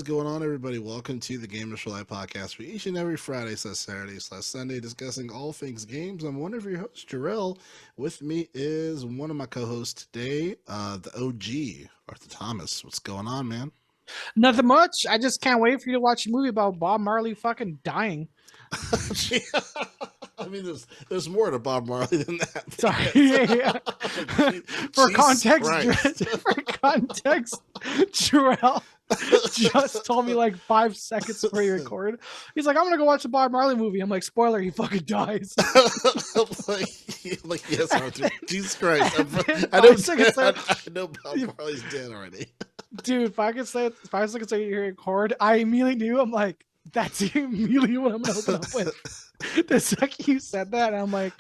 going on, everybody? Welcome to the Gamers for Life podcast. We each and every Friday, Saturday, Sunday discussing all things games. I'm one of your hosts, Jarrell. With me is one of my co-hosts today, the OG, Arthur Thomas. What's going on, man? Nothing much. I just can't wait for you to watch a movie about Bob Marley fucking dying. I mean, there's more to Bob Marley than that. Sorry. Yeah. For context, Jarrell just told me like 5 seconds before you record. He's like, I'm gonna go watch a Bob Marley movie. I'm like, spoiler, he fucking dies. like yes, Arthur. Jesus Christ. I know Bob Marley's dead already. Dude, 5 seconds later you record, I immediately knew. I'm like, that's immediately what I'm gonna open up with. The second you said that, I'm like,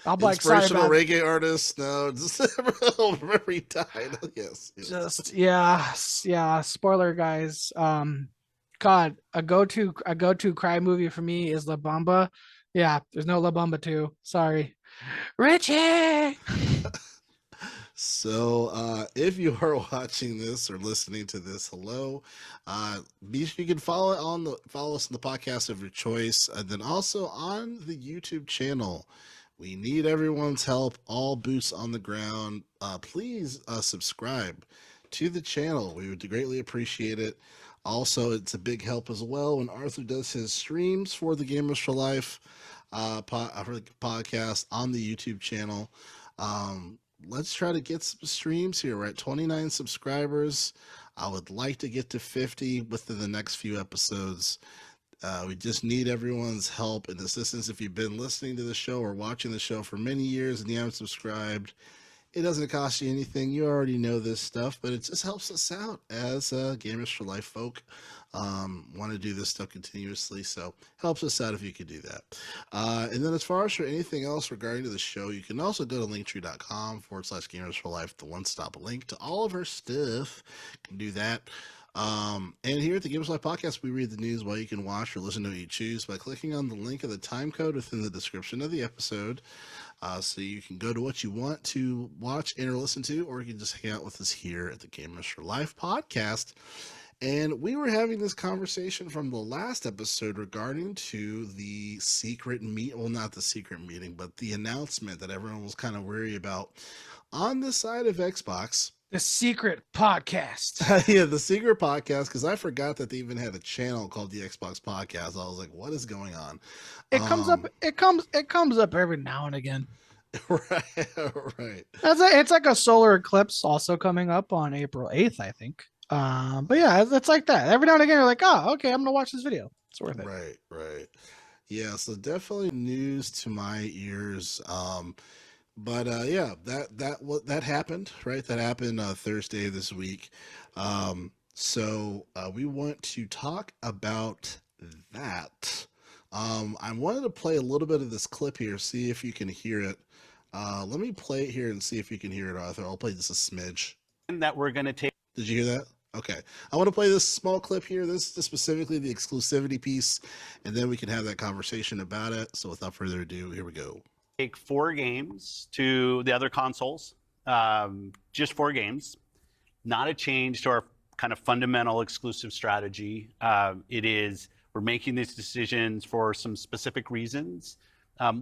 inspirational reggae artist. No, just remember he died. Yes. Just yeah. Spoiler, guys. God, a go-to cry movie for me is La Bamba. Yeah, there's no La Bamba 2. Sorry, Richie. So, if you are watching this or listening to this, hello. Be sure you can follow us on the podcast of your choice, and then also on the YouTube channel. We need everyone's help. All boots on the ground. Please subscribe to the channel. We would greatly appreciate it. Also, it's a big help as well when Arthur does his streams for the Gamers for Life podcast on the YouTube channel. Let's try to get some streams here. We're at 29 subscribers. I would like to get to 50 within the next few episodes. We just need everyone's help and assistance. If you've been listening to the show or watching the show for many years and you haven't subscribed, it doesn't cost you anything. You already know this stuff, but it just helps us out as Gamers for Life folk. Want to do this stuff continuously, so helps us out if you could do that. And then as far as for anything else regarding to the show, you can also go to linktree.com/Gamers for Life, the one-stop link to all of our stuff. You can do that. And here at the Gamers Life Podcast, we read the news while you can watch or listen to what you choose by clicking on the link of the time code within the description of the episode. So you can go to what you want to watch and or listen to, or you can just hang out with us here at the Gamers for Life Podcast. And we were having this conversation from the last episode regarding to the secret not the secret meeting, but the announcement that everyone was kind of worried about on the side of Xbox. The secret podcast. Yeah, the secret podcast, because I forgot that they even had a channel called the Xbox Podcast. I was like, what is going on? It comes up. It comes up every now and again. Right. It's like a solar eclipse also coming up on April 8th, I think. But yeah, it's like that. Every now and again, you're like, oh, okay, I'm gonna watch this video. It's worth it. Right. Yeah, so definitely news to my ears. But yeah, that happened, right? That happened Thursday this week. So we want to talk about that. I wanted to play a little bit of this clip here, see if you can hear it. Let me play it here and see if you can hear it, Arthur. I'll play just a smidge. That we're going to take. Did you hear that? Okay. I want to play this small clip here. This is specifically the exclusivity piece, and then we can have that conversation about it. So without further ado, here we go. Take 4 games to the other consoles, just 4 games, not a change to our kind of fundamental exclusive strategy. We're making these decisions for some specific reasons.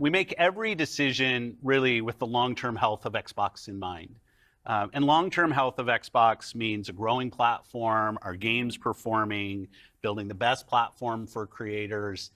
We make every decision really with the long-term health of Xbox in mind. And long-term health of Xbox means a growing platform, our games performing, building the best platform for creators,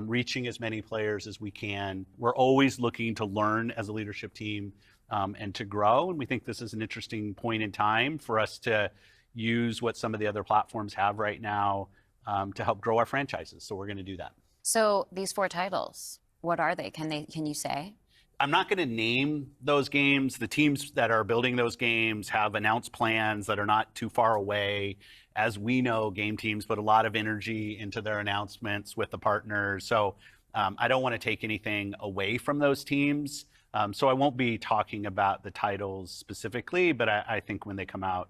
reaching as many players as we can. We're always looking to learn as a leadership team and to grow. And we think this is an interesting point in time for us to use what some of the other platforms have right now to help grow our franchises. So we're going to do that. So these 4 titles, what are they? Can you say? I'm not going to name those games. The teams that are building those games have announced plans that are not too far away. As we know, game teams put a lot of energy into their announcements with the partners. So I don't want to take anything away from those teams. So I won't be talking about the titles specifically, but I think when they come out,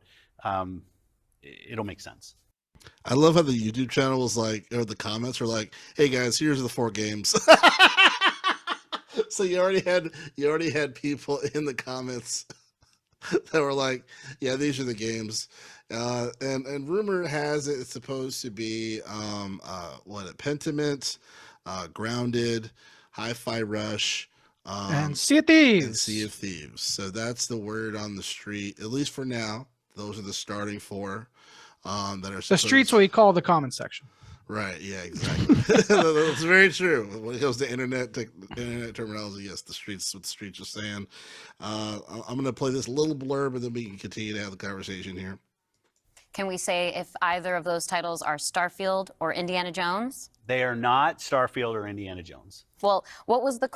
it'll make sense. I love how the YouTube channel was like, or the comments were like, hey guys, here's the 4 games. So you already had people in the comments that were like, yeah, these are the games. And rumor has it it's supposed to be Pentiment, Grounded, Hi-Fi Rush, And um, Sea of and Sea Thieves. of Thieves. So that's the word on the street, at least for now. Those are the starting four that are The streets what supposed. we call the comment section. Right. Yeah. Exactly. That's very true. When it comes to internet terminology, yes, the streets. What the streets are saying. I'm going to play this little blurb, and then we can continue to have the conversation here. Can we say if either of those titles are Starfield or Indiana Jones? They are not Starfield or Indiana Jones. Well, what was the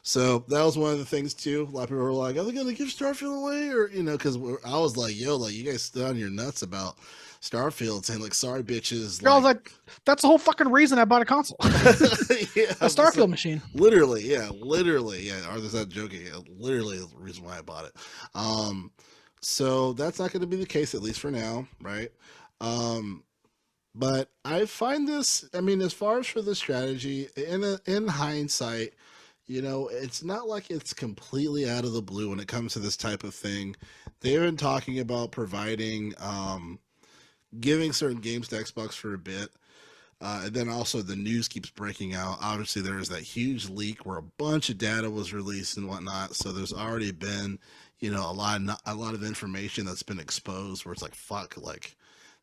So that was one of the things too. A lot of people were like, "Are they going to give Starfield away?" Or because I was like, "Yo, like you guys stood on your nuts about Starfield, saying like, sorry, bitches." I was like, that's the whole fucking reason I bought a console. Yeah, A Starfield machine. Literally, yeah. Arthur's not joking. Yeah, literally, is the reason why I bought it. So that's not going to be the case, at least for now, right? But I find this. I mean, as far as for the strategy, in hindsight, it's not like it's completely out of the blue when it comes to this type of thing. They've been talking about providing, giving certain games to Xbox for a bit. And then also the news keeps breaking out. Obviously, there was that huge leak where a bunch of data was released and whatnot. So there's already been, a lot of information that's been exposed where it's like, fuck, like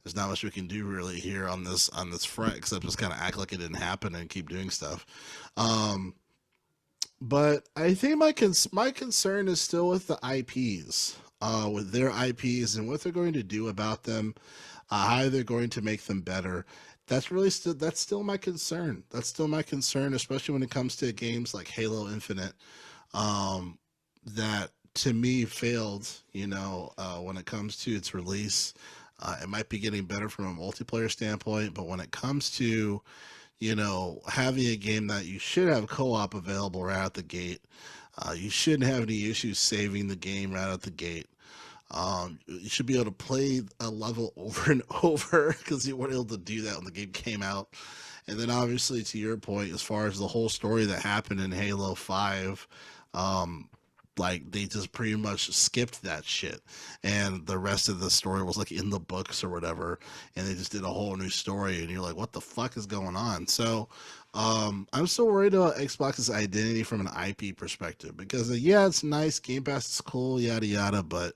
there's not much we can do really here on this front except just kind of act like it didn't happen and keep doing stuff. But I think my concern is still with the IPs, with their IPs and what they're going to do about them, how they're going to make them better. That's still my concern. That's still my concern, especially when it comes to games like Halo Infinite, that to me failed. When it comes to its release, it might be getting better from a multiplayer standpoint, but when it comes to having a game that you should have co-op available right out the gate. You shouldn't have any issues saving the game right out the gate. You should be able to play a level over and over because you weren't able to do that when the game came out. And then obviously to your point, as far as the whole story that happened in Halo 5, like they just pretty much skipped that shit and the rest of the story was like in the books or whatever and they just did a whole new story and you're like what the fuck is going on. So I'm still worried about Xbox's identity from an IP perspective because yeah, it's nice, Game Pass is cool, yada yada, but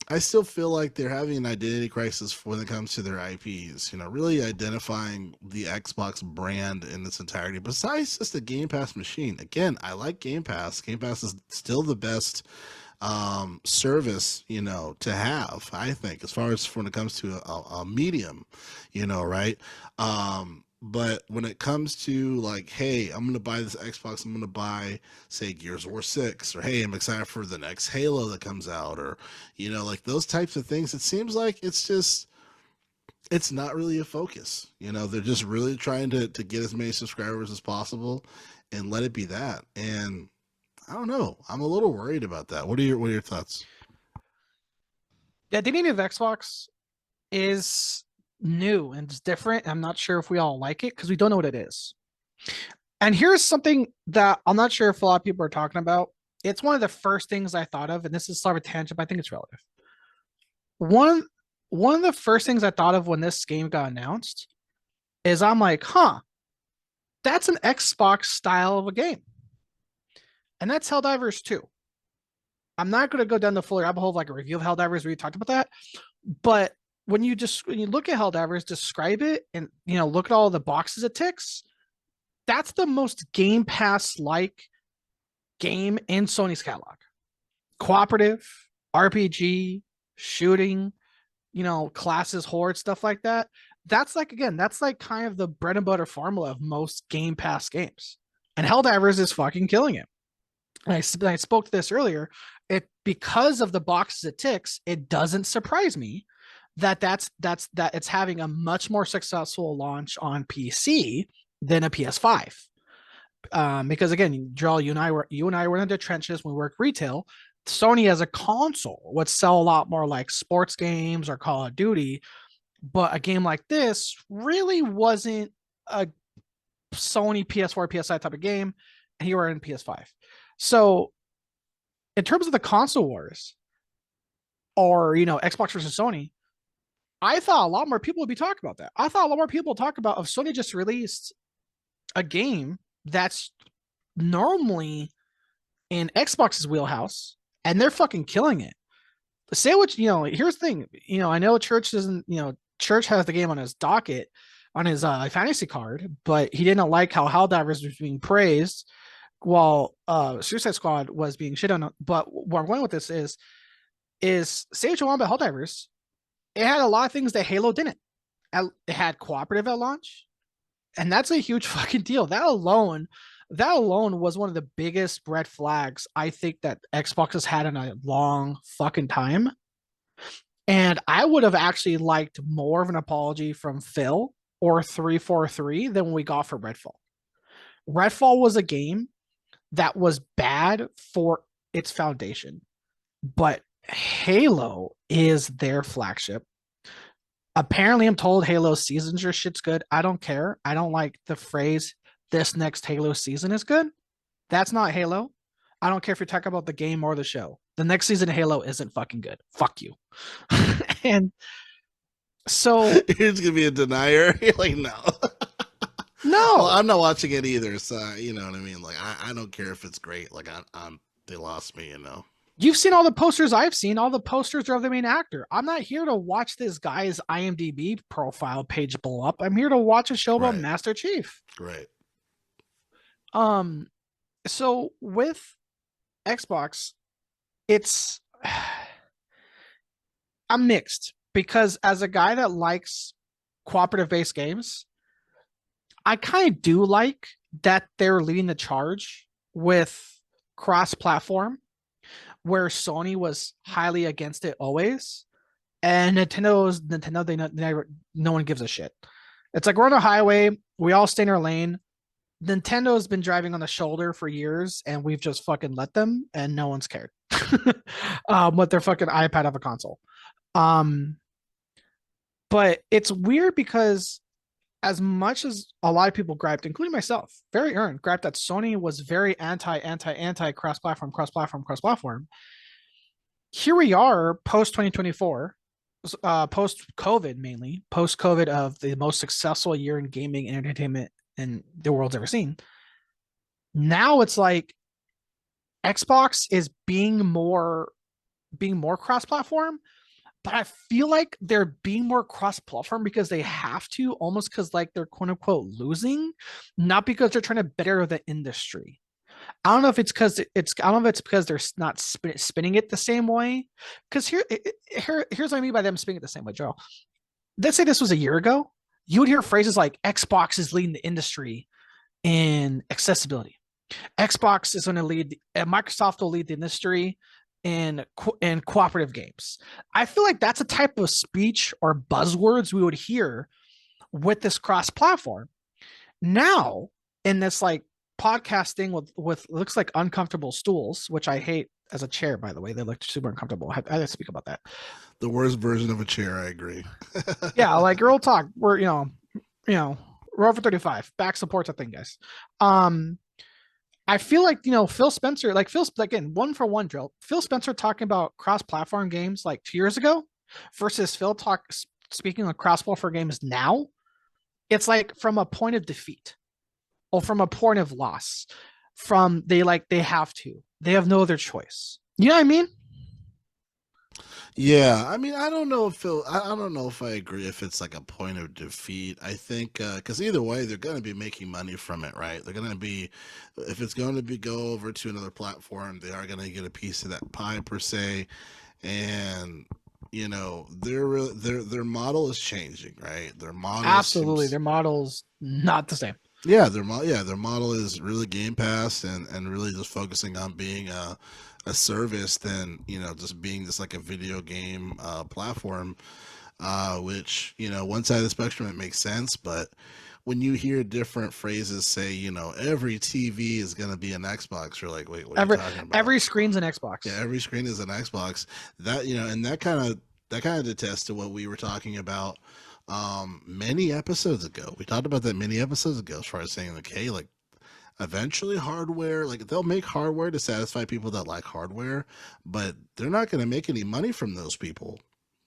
I still feel like they're having an identity crisis when it comes to their IPs, really identifying the Xbox brand in its entirety. Besides just a Game Pass machine. Again, I like Game Pass. Game Pass is still the best service, to have, I think, as far as when it comes to a medium, right? But when it comes to like, hey, I'm gonna buy this Xbox, I'm gonna buy, say, Gears of War 6, or hey, I'm excited for the next Halo that comes out, or like those types of things. It seems like it's not really a focus. They're just really trying to get as many subscribers as possible and let it be that. And I don't know. I'm a little worried about that. What are your thoughts? The identity of Xbox is new and it's different. I'm not sure if we all like it because we don't know what it is. And here's something that I'm not sure if a lot of people are talking about. It's one of the first things I thought of, and this is sort of a tangent, but I think it's relative. One of the first things I thought of when this game got announced is I'm like, that's an Xbox style of a game. And that's Helldivers 2. I'm not going to go down the full rabbit hole of like a review of Helldivers where you talked about that. But when you look at Helldivers, describe it and look at all the boxes it ticks, that's the most Game Pass like game in Sony's catalog. Cooperative, RPG, shooting, classes, horde, stuff like that. That's like kind of the bread and butter formula of most Game Pass games. And Helldivers is fucking killing it. And I spoke to this earlier. Because of the boxes it ticks, it doesn't surprise me that it's having a much more successful launch on PC than a PS5. Because again, Joel, you and I were in the trenches when we worked retail. Sony as a console would sell a lot more like sports games or Call of Duty, but a game like this really wasn't a Sony PS4, PS5 type of game, and you were in PS5. So in terms of the console wars, or Xbox versus Sony, I thought a lot more people would be talking about that. I thought a lot more people would talk about if Sony just released a game that's normally in Xbox's wheelhouse and they're fucking killing it. Say what here's the thing. I know Church doesn't, Church has the game on his docket, on his fantasy card, but he didn't like how Helldivers was being praised while Suicide Squad was being shit on. But where I'm going with this is say what you want about Helldivers, it had a lot of things that Halo didn't. It had cooperative at launch, and that's a huge fucking deal. That alone was one of the biggest red flags I think that Xbox has had in a long fucking time. And I would have actually liked more of an apology from Phil or 343 than we got for Redfall. Redfall was a game that was bad for its foundation, but Halo is their flagship. Apparently, I'm told Halo seasons your shit's good. I don't care. I don't like the phrase "this next Halo season is good." That's not Halo. I don't care if you're talking about the game or the show. The next season of Halo isn't fucking good. Fuck you. And so You're just gonna be a denier. You're like, no. no, Well, I'm not watching it either, so you know what I mean. Like, I don't care if it's great. Like, they lost me, you've seen all the posters I've seen. All the posters are of the main actor. I'm not here to watch this guy's IMDb profile page blow up. I'm here to watch a show about Right. Master Chief. Right. So with Xbox, it's I'm mixed because as a guy that likes cooperative based games, I kind of do like that they're leading the charge with cross platform, where Sony was highly against it always, and Nintendo they never, no one gives a shit. It's like we're on a highway, we all stay in our lane. Nintendo's been driving on the shoulder for years, and we've just fucking let them, and no one's cared. With their fucking iPad of a console. But it's weird because as much as a lot of people griped, including myself, very earned, griped that Sony was very anti cross-platform. Here we are, post 2024, post COVID mainly, post COVID of the most successful year in gaming and entertainment in the world's ever seen. Now it's like Xbox is being more cross-platform, but I feel like they're being more cross-platform because they have to, almost because like they're quote unquote losing, not because they're trying to better the industry. I don't know if it's because they're not spinning it the same way. Because here's what I mean by them spinning it the same way, Joe. Let's say this was a year ago, you would hear phrases like Xbox is leading the industry in accessibility. Xbox is going to lead, Microsoft will lead the industry in cooperative games. I feel like that's a type of speech or buzzwords we would hear with this cross-platform. Now, in this like podcasting with looks like uncomfortable stools, which I hate as a chair, by the way, they look super uncomfortable. I had to speak about that. The worst version of a chair, I agree. Yeah, like real talk. We're we're over 35. Back supports a thing, guys. I feel like Phil Spencer, like again, one for one drill. Phil Spencer talking about cross-platform games like 2 years ago versus Phil speaking of cross-platform games now. It's like from a point of defeat or from a point of loss. From they have no other choice. You know what I mean? Yeah, I mean, I don't know if I agree if it's like a point of defeat. I think because either way, they're going to be making money from it, right? They're going to be, if it's going to be go over to another platform, they are going to get a piece of that pie per se, and their model is changing, right? Their model Absolutely, their model's not the same. Yeah, their model is really Game Pass and really just focusing on being a service than just being just like a video game platform, which one side of the spectrum it makes sense, but when you hear different phrases say every TV is going to be an Xbox, you're like, wait, what are you talking about? Every screen's an Xbox. Yeah, every screen is an Xbox. That and that kind of attests to what we were talking about many episodes ago. We talked about that many episodes ago as far as saying like, hey, like eventually hardware, like they'll make hardware to satisfy people that like hardware, but they're not going to make any money from those people.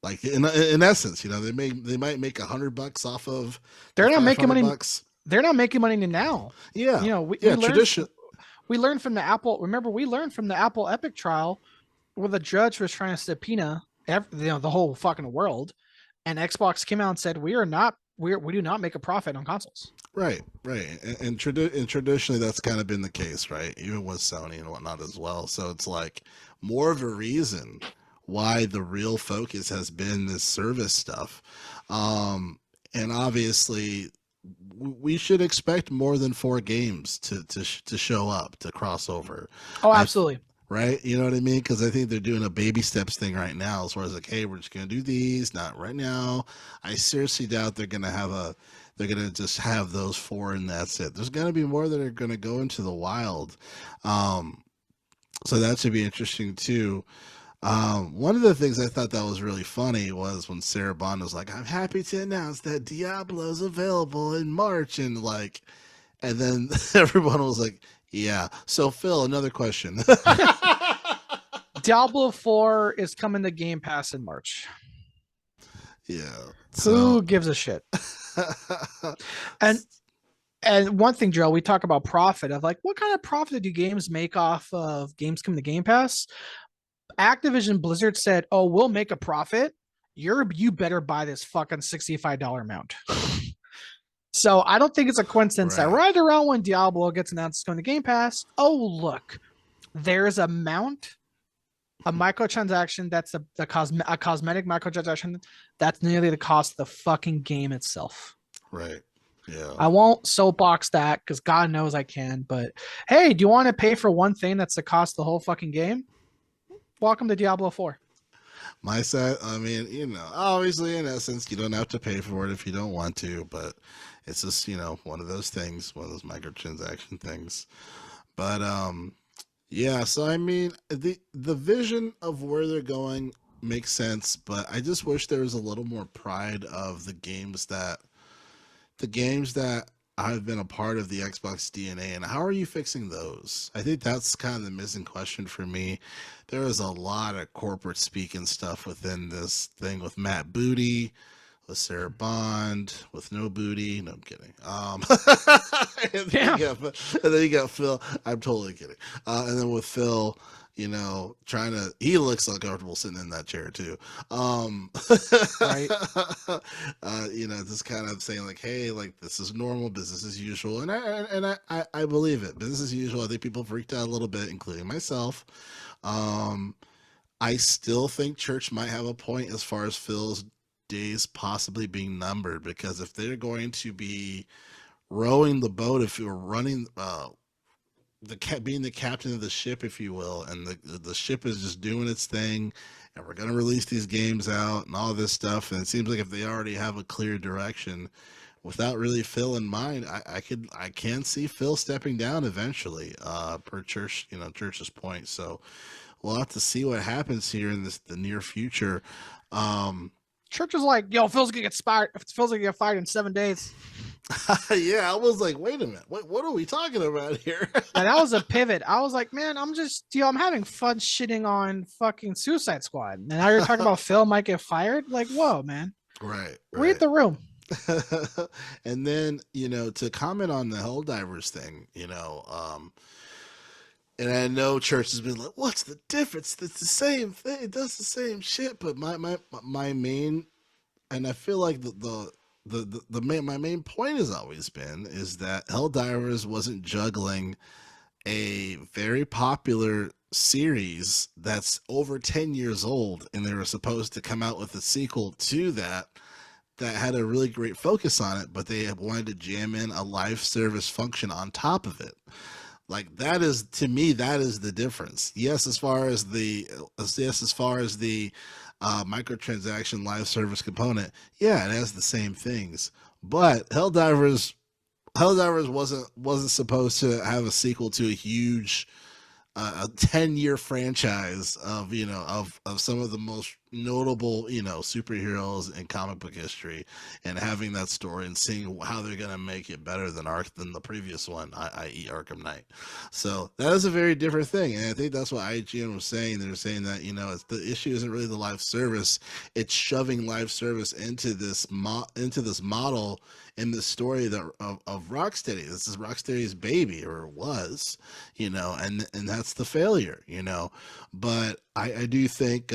Like in essence, you know, they might make $100 off of They're not making money. $500. They're not making money now. Yeah, You know, we yeah, learned. tradition. We learned from the Apple. Remember, we learned from the Apple Epic trial where the judge was trying to subpoena the whole fucking world, and Xbox came out and said we do not make a profit on consoles. Right, right, and traditionally that's kind of been the case, right? Even with Sony and whatnot as well. So it's like more of a reason why the real focus has been this service stuff, and obviously we should expect more than 4 games to show up to cross over. Oh, absolutely. Right, you know what I mean? Because I think they're doing a baby steps thing right now, as far as like, hey, we're just gonna do these, not right now. I seriously doubt they're gonna just have those 4 and that's it. There's gonna be more that are gonna go into the wild, so that should be interesting too. One of the things I thought that was really funny was when Sarah Bond was like, "I'm happy to announce that Diablo's available in March," and like, and then everyone was like, yeah. So Phil, another question. Diablo 4 is coming to Game Pass in March. Yeah. Who gives a shit? And one thing, Joe, we talk about profit of like, what kind of profit do games make off of games coming to Game Pass? Activision Blizzard said, "Oh, we'll make a profit. You better buy this fucking $65 amount." So I don't think it's a coincidence that right around when Diablo gets announced it's going to Game Pass, oh look, there's a microtransaction that's a cosmetic microtransaction that's nearly the cost of the fucking game itself. Right. Yeah. I won't soapbox that because God knows I can, but hey, do you want to pay for one thing that's the cost of the whole fucking game? Welcome to Diablo 4. My side, I mean, you know, obviously in essence, you don't have to pay for it if you don't want to, but it's just, you know, one of those things, one of those microtransaction things. But yeah, so I mean, the vision of where they're going makes sense, but I just wish there was a little more pride of the games that I've been a part of the Xbox DNA, and how are you fixing those? I think that's kind of the missing question for me. There is a lot of corporate speaking stuff within this thing with Matt Booty, with Sarah Bond, with no booty. No, I'm kidding. And then you got Phil. I'm totally kidding. And then with Phil, you know, he looks uncomfortable sitting in that chair too. Right. You know, just kind of saying like, hey, like this is normal, business as usual. And I believe it. Business as usual. I think people freaked out a little bit, including myself. I still think church might have a point as far as Phil's days possibly being numbered, because if they're going to be rowing the boat, if you're running being the captain of the ship, if you will, and the ship is just doing its thing, and we're going to release these games out and all this stuff, and it seems like if they already have a clear direction without really Phil in mind, I can see Phil stepping down eventually, per church, you know, church's point. So we'll have to see what happens here in the near future. Church is like, yo, Phil's gonna get fired. Phil's gonna get fired in 7 days. Yeah, I was like, wait a minute, what are we talking about here? And that was a pivot. I was like, man, I'm having fun shitting on fucking Suicide Squad. And now you're talking about Phil might get fired? Like, whoa, man. Right. Read the room. And then, you know, to comment on the Helldivers thing, you know, and I know church has been like, what's the difference? It's the same thing. It does the same shit. But my main, and I feel like my main point has always been is that Helldivers wasn't juggling a very popular series that's over 10 years old, and they were supposed to come out with a sequel to that had a really great focus on it, but they wanted to jam in a live service function on top of it. Like, that is, to me, that is the difference. Yes, as far as the microtransaction live service component, yeah, it has the same things. But Helldivers wasn't supposed to have a sequel to a huge a 10-year franchise of, you know, of some of the most notable, superheroes in comic book history, and having that story and seeing how they're gonna make it better than the previous one, i.e. Arkham Knight. So that is a very different thing, and I think that's what IGN was saying. They're saying that it's, the issue isn't really the live service; it's shoving live service into this model in the story of Rocksteady. This is Rocksteady's baby, or was, and that's the failure, But I do think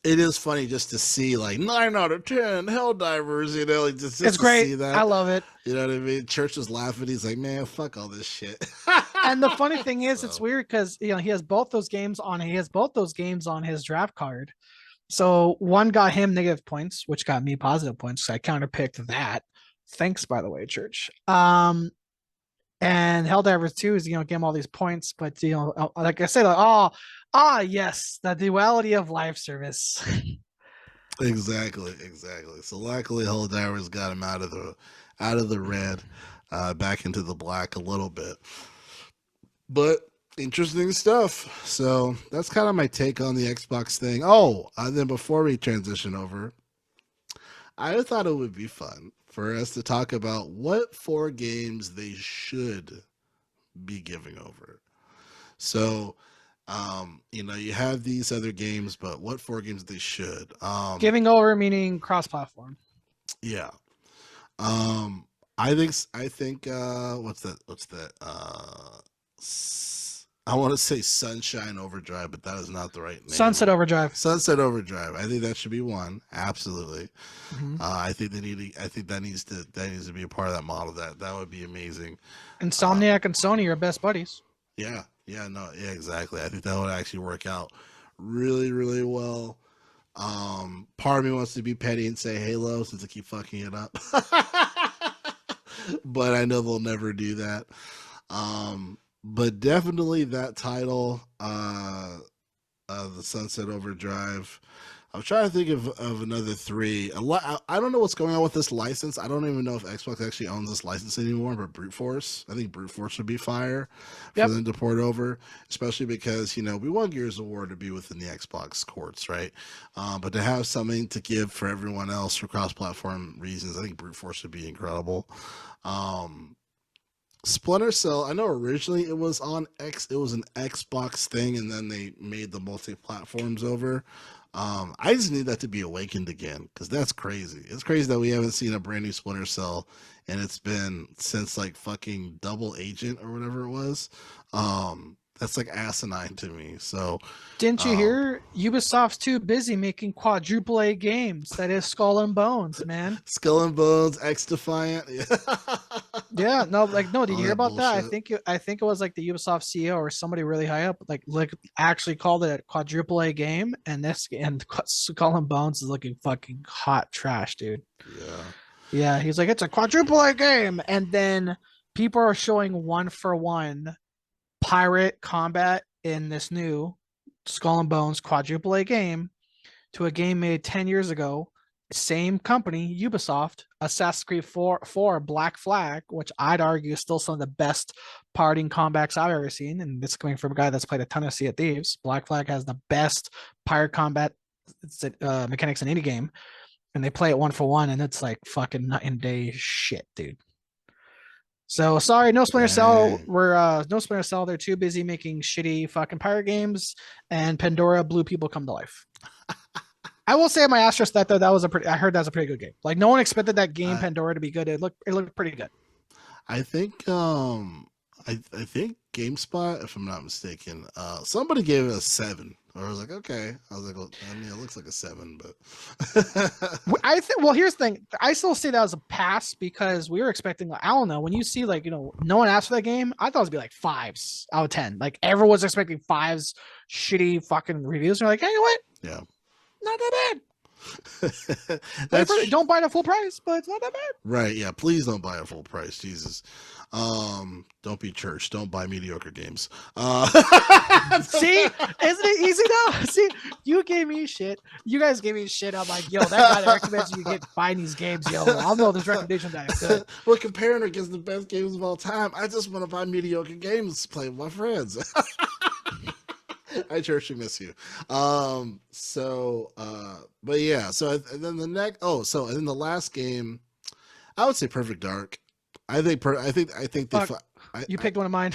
it is funny just to see like 9 out of 10 Helldivers, like just It's to great. see that. I love it. You know what I mean? Church was laughing. He's like, man, fuck all this shit. And the funny thing is, it's So, weird because he has both those games on. He has both those games on his draft card. So one got him negative points, which got me positive points. So I counterpicked that. Thanks, by the way, Church. And Helldivers 2 is gave him all these points, but like I said, like, yes, the duality of live service. exactly. So luckily, Helldivers got him out of the red, back into the black a little bit. But interesting stuff. So that's kind of my take on the Xbox thing. Oh, then before we transition over, I thought it would be fun for us to talk about what 4 games they should be giving over. So, you have these other games, but what 4 games they should? Giving over meaning cross-platform. Yeah. I think what's that? I want to say Sunshine Overdrive, but that is not the right name. Sunset Overdrive. Sunset Overdrive. I think that should be one. Absolutely. Mm-hmm. I think that needs to be a part of that model. That would be amazing. Insomniac and Sony are best buddies. Yeah, exactly. I think that would actually work out really, really well. Part of me wants to be petty and say Halo since I keep fucking it up, but I know they'll never do that. But definitely that title, the Sunset Overdrive. I'm trying to think of another 3. I don't know what's going on with this license. I don't even know if Xbox actually owns this license anymore, but Brute Force. I think Brute Force would be fire for them to port over, especially because, we want Gears of War to be within the Xbox courts, right? But to have something to give for everyone else for cross-platform reasons, I think Brute Force would be incredible. Splinter Cell, I know originally it was an Xbox thing, and then they made the multi-platforms over. I just need that to be awakened again, because that's crazy. It's crazy that we haven't seen a brand new Splinter Cell, and it's been since like fucking Double Agent or whatever it was. That's like asinine to me. So didn't you hear Ubisoft's too busy making quadruple A games? That is Skull and Bones, man. Skull and Bones, X Defiant. Yeah, no, did you hear about that? bullshit. I think it was like the Ubisoft CEO or somebody really high up, like actually called it a quadruple A game, and Skull and Bones is looking fucking hot trash, dude. Yeah, he's like, it's a quadruple A game, and then people are showing 1-for-1 pirate combat in this new Skull and Bones quadruple A game to a game made 10 years ago. Same company, Ubisoft, Assassin's Creed 4 Black Flag, which I'd argue is still some of the best partying combats I've ever seen. And this is coming from a guy that's played a ton of Sea of Thieves. Black Flag has the best pirate combat mechanics in any game. And they play it 1-for-1, and it's like fucking night and day shit, dude. So sorry, no Splinter Cell. We're no Splinter Cell. They're too busy making shitty fucking pirate games, and Pandora Blue People Come to Life. I will say my asterisk that though, I heard that's a pretty good game. Like no one expected that game Pandora to be good. It looked pretty good. I think I think GameSpot, if I'm not mistaken, somebody gave it a 7. Or I was like, okay. I was like, well, I mean, it looks like a 7, but I think. Well, here's the thing. I still see that as a pass because we were expecting. Like, I don't know. When you see like no one asked for that game, I thought it'd be like 5s out of 10. Like everyone was expecting 5s, shitty fucking reviews. And they're like, hey, you know what? Yeah, not that bad. Don't buy it at full price, but it's not that bad. Right? Yeah. Please don't buy it at full price, Jesus. Don't be church. Don't buy mediocre games. See, isn't it easy now? See, you gave me shit. You guys gave me shit. I'm like, yo, that guy that recommends you get buying these games, yo. I'll know this recommendation that is good. We're comparing against the best games of all time. I just want to buy mediocre games to play with my friends. I church miss you. But yeah. And then the next. Oh, so and then the last game, I would say Perfect Dark. I think they. Fuck. You I, picked one of mine.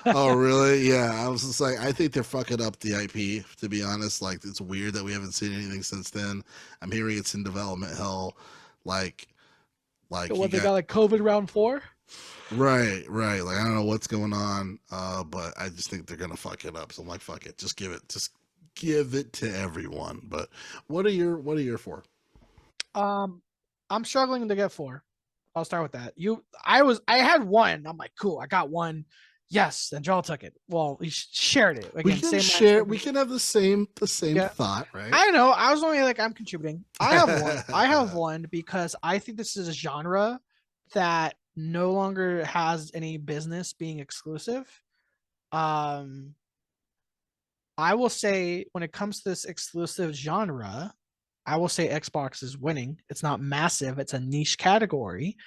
oh really? Yeah. I was just like, I think they're fucking up the IP. To be honest, like it's weird that we haven't seen anything since then. I'm hearing it's in development hell. Like, So you what they got like COVID round 4? right. Like I don't know what's going on, but I just think they're gonna fuck it up. So I'm like, fuck it, just give it to everyone. But what are your 4? I'm struggling to get 4. I'll start with that. I had 1. I'm like, cool, I got 1. Yes, and Joel took it. Well, we shared it. Again, We can same share. mindset. We can have the same Yeah. thought, right? I know. I was only like, I'm contributing. I have 1. I have 1 because I think this is a genre that no longer has any business being exclusive. Um, I will say when it comes to this exclusive genre, I will say Xbox is winning. It's not massive, it's a niche category,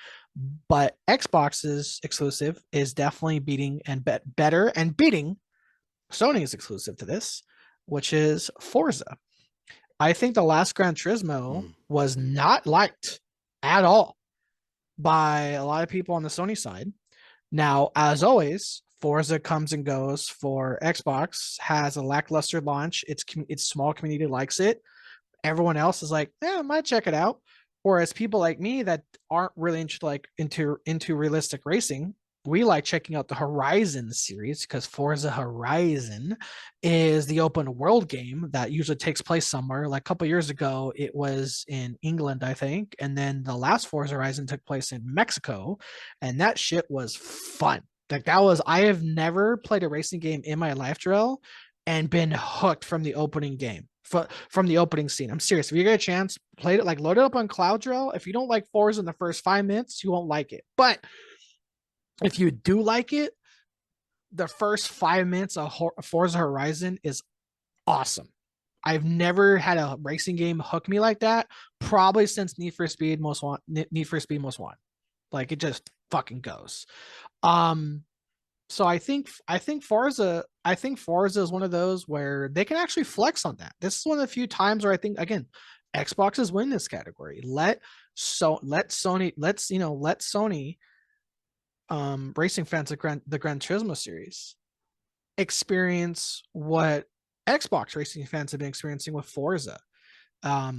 but Xbox's exclusive is definitely beating and better and beating Sony's exclusive to this, which is Forza. I think the last Gran Turismo was not liked at all by a lot of people on the Sony side. Now, as always, Forza comes and goes for Xbox, has a lackluster launch. Its small community likes it. Everyone else is like, yeah, I might check it out. Whereas people like me that aren't really into realistic racing, we like checking out the Horizon series because Forza Horizon is the open world game that usually takes place somewhere. Like a couple years ago, it was in England, I think, and then the last Forza Horizon took place in Mexico, and that shit was fun. Like I have never played a racing game in my life, Drill, and been hooked from the opening game. From the opening scene. I'm serious. If you get a chance, play it, like load it up on Cloud Drill. If you don't like Forza in the first 5 minutes, you won't like it. But if you do like it, the first 5 minutes of Forza Horizon is awesome. I've never had a racing game hook me like that. Probably since Need for Speed Most Wanted. Like it just fucking goes. So I think Forza is one of those where they can actually flex on that. This is one of the few times where I think again, Xbox is winning this category. Let Sony racing fans of the Gran Turismo series experience what Xbox racing fans have been experiencing with Forza. I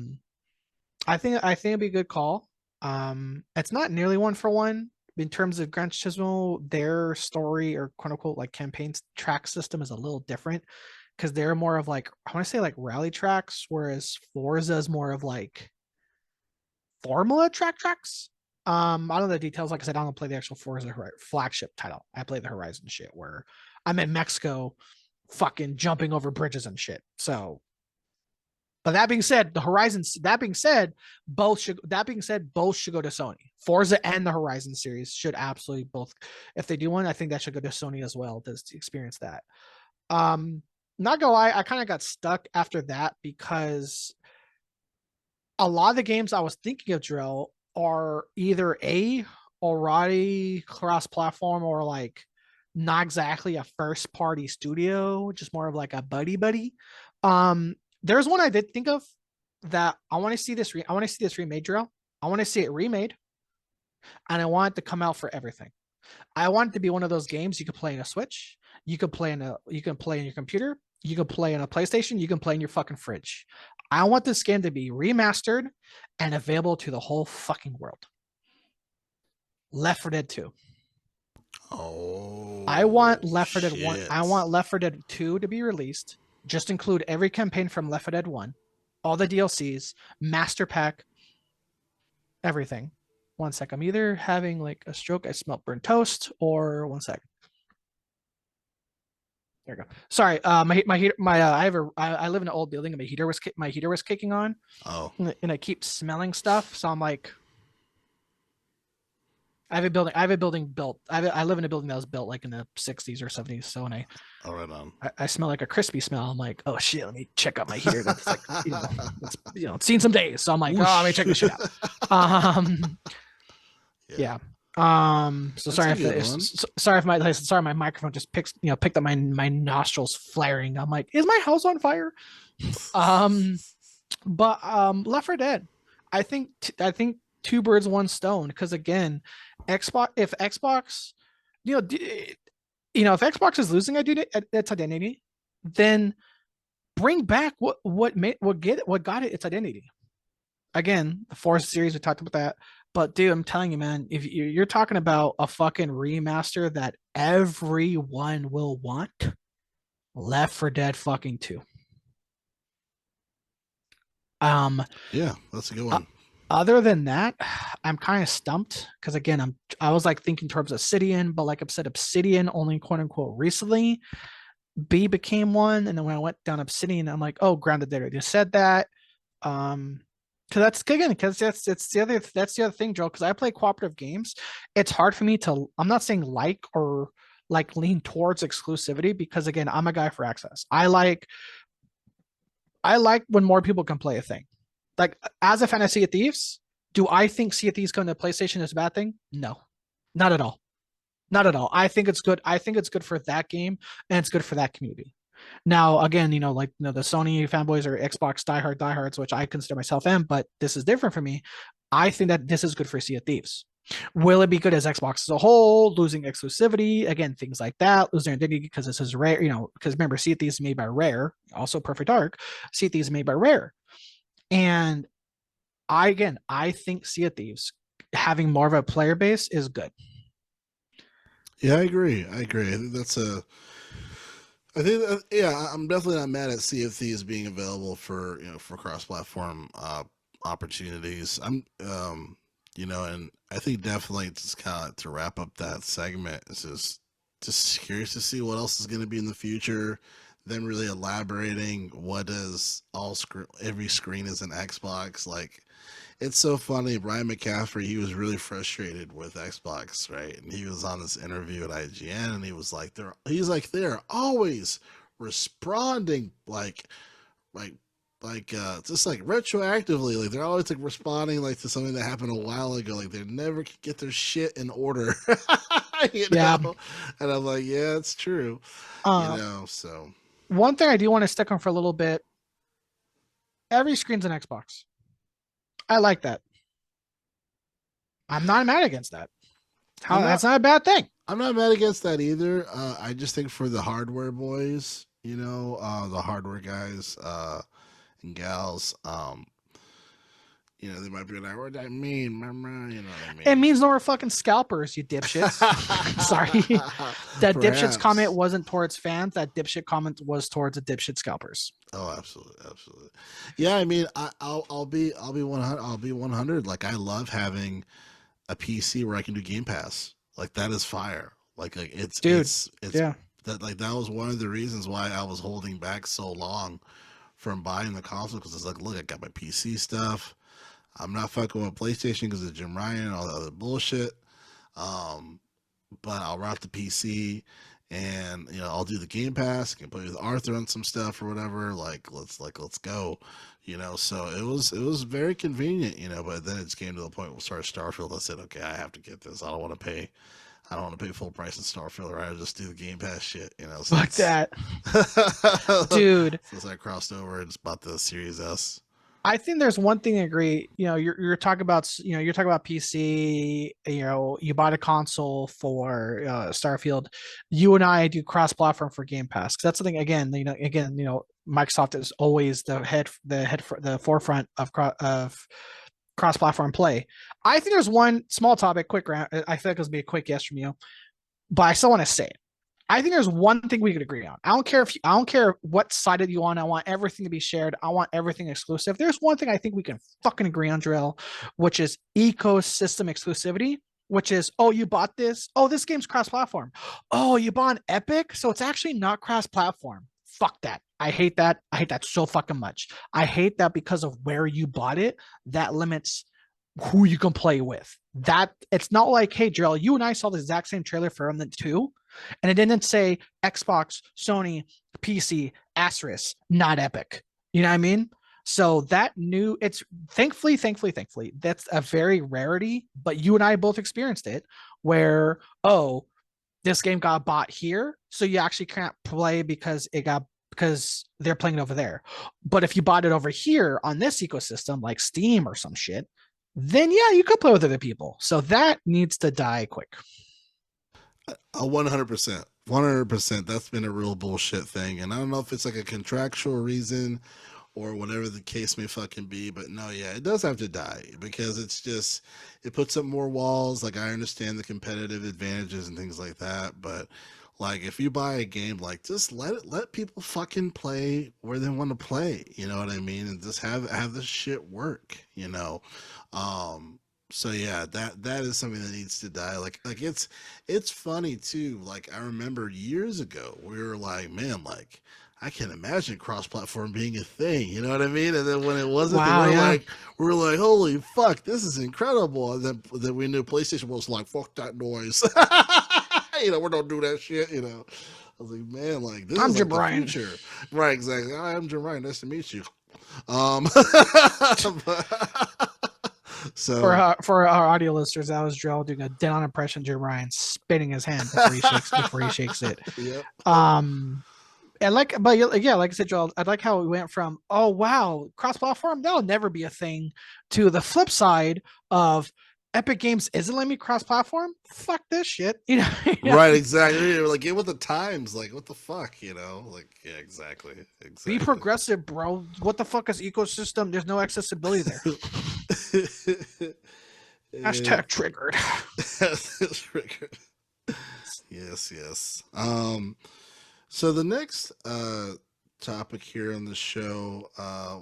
think it'd be a good call. It's not nearly 1-for-1 in terms of Gran Turismo. Their story or quote unquote like campaign track system is a little different because they're more of like, I want to say like rally tracks, whereas Forza is more of like Formula tracks. I don't know the details. Like I said, I don't play the actual Forza flagship title. I play the Horizon shit where I'm in Mexico, fucking jumping over bridges and shit. So, but that being said, both should go to Sony. Forza and the Horizon series should absolutely both. If they do one, I think that should go to Sony as well to experience that. Not gonna lie, I kind of got stuck after that because a lot of the games I was thinking of, Drill, are either already cross-platform or like not exactly a first-party studio, just more of like a buddy. There's one I did think of that I want to see this. I want to see this remade, Drill. I want to see it remade, and I want it to come out for everything. I want it to be one of those games you could play in a Switch, you can play in your computer, you can play in a PlayStation, you can play in your fucking fridge. I want this game to be remastered and available to the whole fucking world. Left 4 Dead 2. Oh, I want Left 4 Dead 1. shit. I want Left 4 Dead 2 to be released. Just include every campaign from Left 4 Dead 1, all the DLCs, Master Pack, everything. One sec. I'm either having like a stroke, I smell burnt toast, or one sec. There we go. Sorry, my heater, I live in an old building and my heater was kicking on. Oh, And I keep smelling stuff, so I'm like, I have a building built. I live in a building that was built like in the 60s or 70s. So when all right on. I smell like a crispy smell, I'm like, oh shit, let me check out my heater. That's like, it's seen some days. So I'm like, oh, let me check this shit out. Yeah. So That's sorry a if good one. sorry my microphone just picked up my nostrils flaring. I'm like, is my house on fire? But Left 4 Dead, I think two birds one stone, because again, Xbox, you know, if Xbox is losing its identity, then bring back what got it its identity. Again, the Forza series, we talked about that. But dude, I'm telling you, man, if you're talking about a fucking remaster that everyone will want, Left 4 Dead fucking 2. Um, Yeah, that's a good uh, one. other than that, I'm kind of stumped because again, I was like thinking towards Obsidian, but like I said, Obsidian only quote unquote recently. B became one, and then when I went down Obsidian, I'm like, oh, Grounded Data just said that. Because that's the other thing, Joe. Because I play cooperative games, it's hard for me to. I'm not saying like or like lean towards exclusivity because again, I'm a guy for access. I like when more people can play a thing. Like as a fan of Sea of Thieves, do I think Sea of Thieves coming to PlayStation is a bad thing? No, not at all. Not at all. I think it's good. I think it's good for that game and it's good for that community. Now, again, the Sony fanboys or Xbox diehards, which I consider myself am, but this is different for me. I think that this is good for Sea of Thieves. Will it be good as Xbox as a whole, losing exclusivity? Again, things like that, losing identity because this is rare, because remember, Sea of Thieves is made by Rare, also Perfect Dark. Sea of Thieves is made by Rare. And I think Sea of Thieves having more of a player base is good. Yeah, I agree. I think I think that, yeah, I'm definitely not mad at Sea of Thieves being available for for cross-platform opportunities. And I think definitely just kind of to wrap up that segment is just curious to see what else is going to be in the future. Them really elaborating what is every screen is an Xbox. Like it's so funny. Brian McCaffrey, he was really frustrated with Xbox, right? And he was on this interview at IGN, and he was like, they're always responding like just like retroactively, like they're always like responding like to something that happened a while ago. Like they never could get their shit in order, Yeah. And I'm like, yeah, it's true, So One thing I do want to stick on for a little bit: every screen's an Xbox. I like that. I'm not mad against that. That's not a bad thing. I'm not mad against that either. I just think for the hardware boys, the hardware guys and gals, they might be like, "What that mean, mama?" You know what I mean? It means no more fucking scalpers, you dipshits. Sorry, that dipshits comment wasn't towards fans. That dipshit comment was towards the dipshit scalpers. Oh, absolutely. Yeah, I mean, I'll be 100. I'll be 100. Like I love having a PC where I can do Game Pass. Like that is fire. Like it's yeah. That was one of the reasons why I was holding back so long from buying the console, because it's like, look, I got my PC stuff. I'm not fucking with PlayStation because of Jim Ryan and all the other bullshit. But I'll route the PC, and I'll do the Game Pass. I can play with Arthur on some stuff or whatever. Let's go. So it was very convenient. But then it just came to the point where started Starfield. I said, okay, I have to get this. I don't want to pay full price in Starfield, or I just do the Game Pass shit. So Fuck that, dude. Since I crossed over and just bought the Series S. I think there's one thing I agree. You're talking about PC. You bought a console for Starfield. You and I do cross-platform for Game Pass, because that's something. Again, Microsoft is always the forefront of cross-platform play. I think there's one small topic, quick round. I feel like it's gonna be a quick yes from you, but I still want to say it. I think there's one thing we could agree on. I don't care what side of you on. I want everything to be shared. I want everything exclusive. There's one thing I think we can fucking agree on, Drill, which is ecosystem exclusivity. Which is, oh, you bought this. Oh, this game's cross-platform. Oh, you bought an Epic, so it's actually not cross-platform. Fuck that. I hate that. I hate that so fucking much. I hate that because of where you bought it. That limits who you can play with. That it's not like, hey, Drill, you and I saw the exact same trailer for the 2, and it didn't say Xbox, Sony, PC, asterisk, not Epic. You know what I mean? So it's thankfully, that's a very rarity, but you and I both experienced it where, oh, this game got bought here, so you actually can't play because they're playing it over there. But if you bought it over here on this ecosystem, like Steam or some shit, then yeah, you could play with other people. So that needs to die quick. 100%. 100%. That's been a real bullshit thing. And I don't know if it's like a contractual reason or whatever the case may fucking be. But no, yeah, it does have to die because it's just, it puts up more walls. Like, I understand the competitive advantages and things like that. But like, if you buy a game, like, just let people fucking play where they want to play. You know what I mean? And just have this shit work, you know? Um, so yeah, that is something that needs to die. Like it's funny too. Like, I remember years ago we were like, man, like, I can't imagine cross-platform being a thing. You know what I mean? And then when it wasn't, Wow, yeah. we were like, holy fuck, this is incredible. And then we knew PlayStation was like, fuck that noise. You know, we don't do that shit. You know, I was like, man, like, this I'm is Jim like the Ryan. future, right? Exactly. Hi, I'm Jim Ryan. Nice to meet you. So For our audio listeners, that was Joe doing a dead on impression of Jim Ryan spinning his hand before he shakes it. yep. And yeah, like I said, Joel, I like how we went from, oh wow, cross-platform, that'll never be a thing, to the flip side of Epic Games isn't letting me cross-platform. Fuck this shit, you know. Right, exactly. Like, get with the times. Like, what the fuck, you know? Like, yeah, exactly. Be progressive, bro. What the fuck is ecosystem? There's no accessibility there. Hashtag triggered. Triggered. Yes, yes. So the next topic here on the show,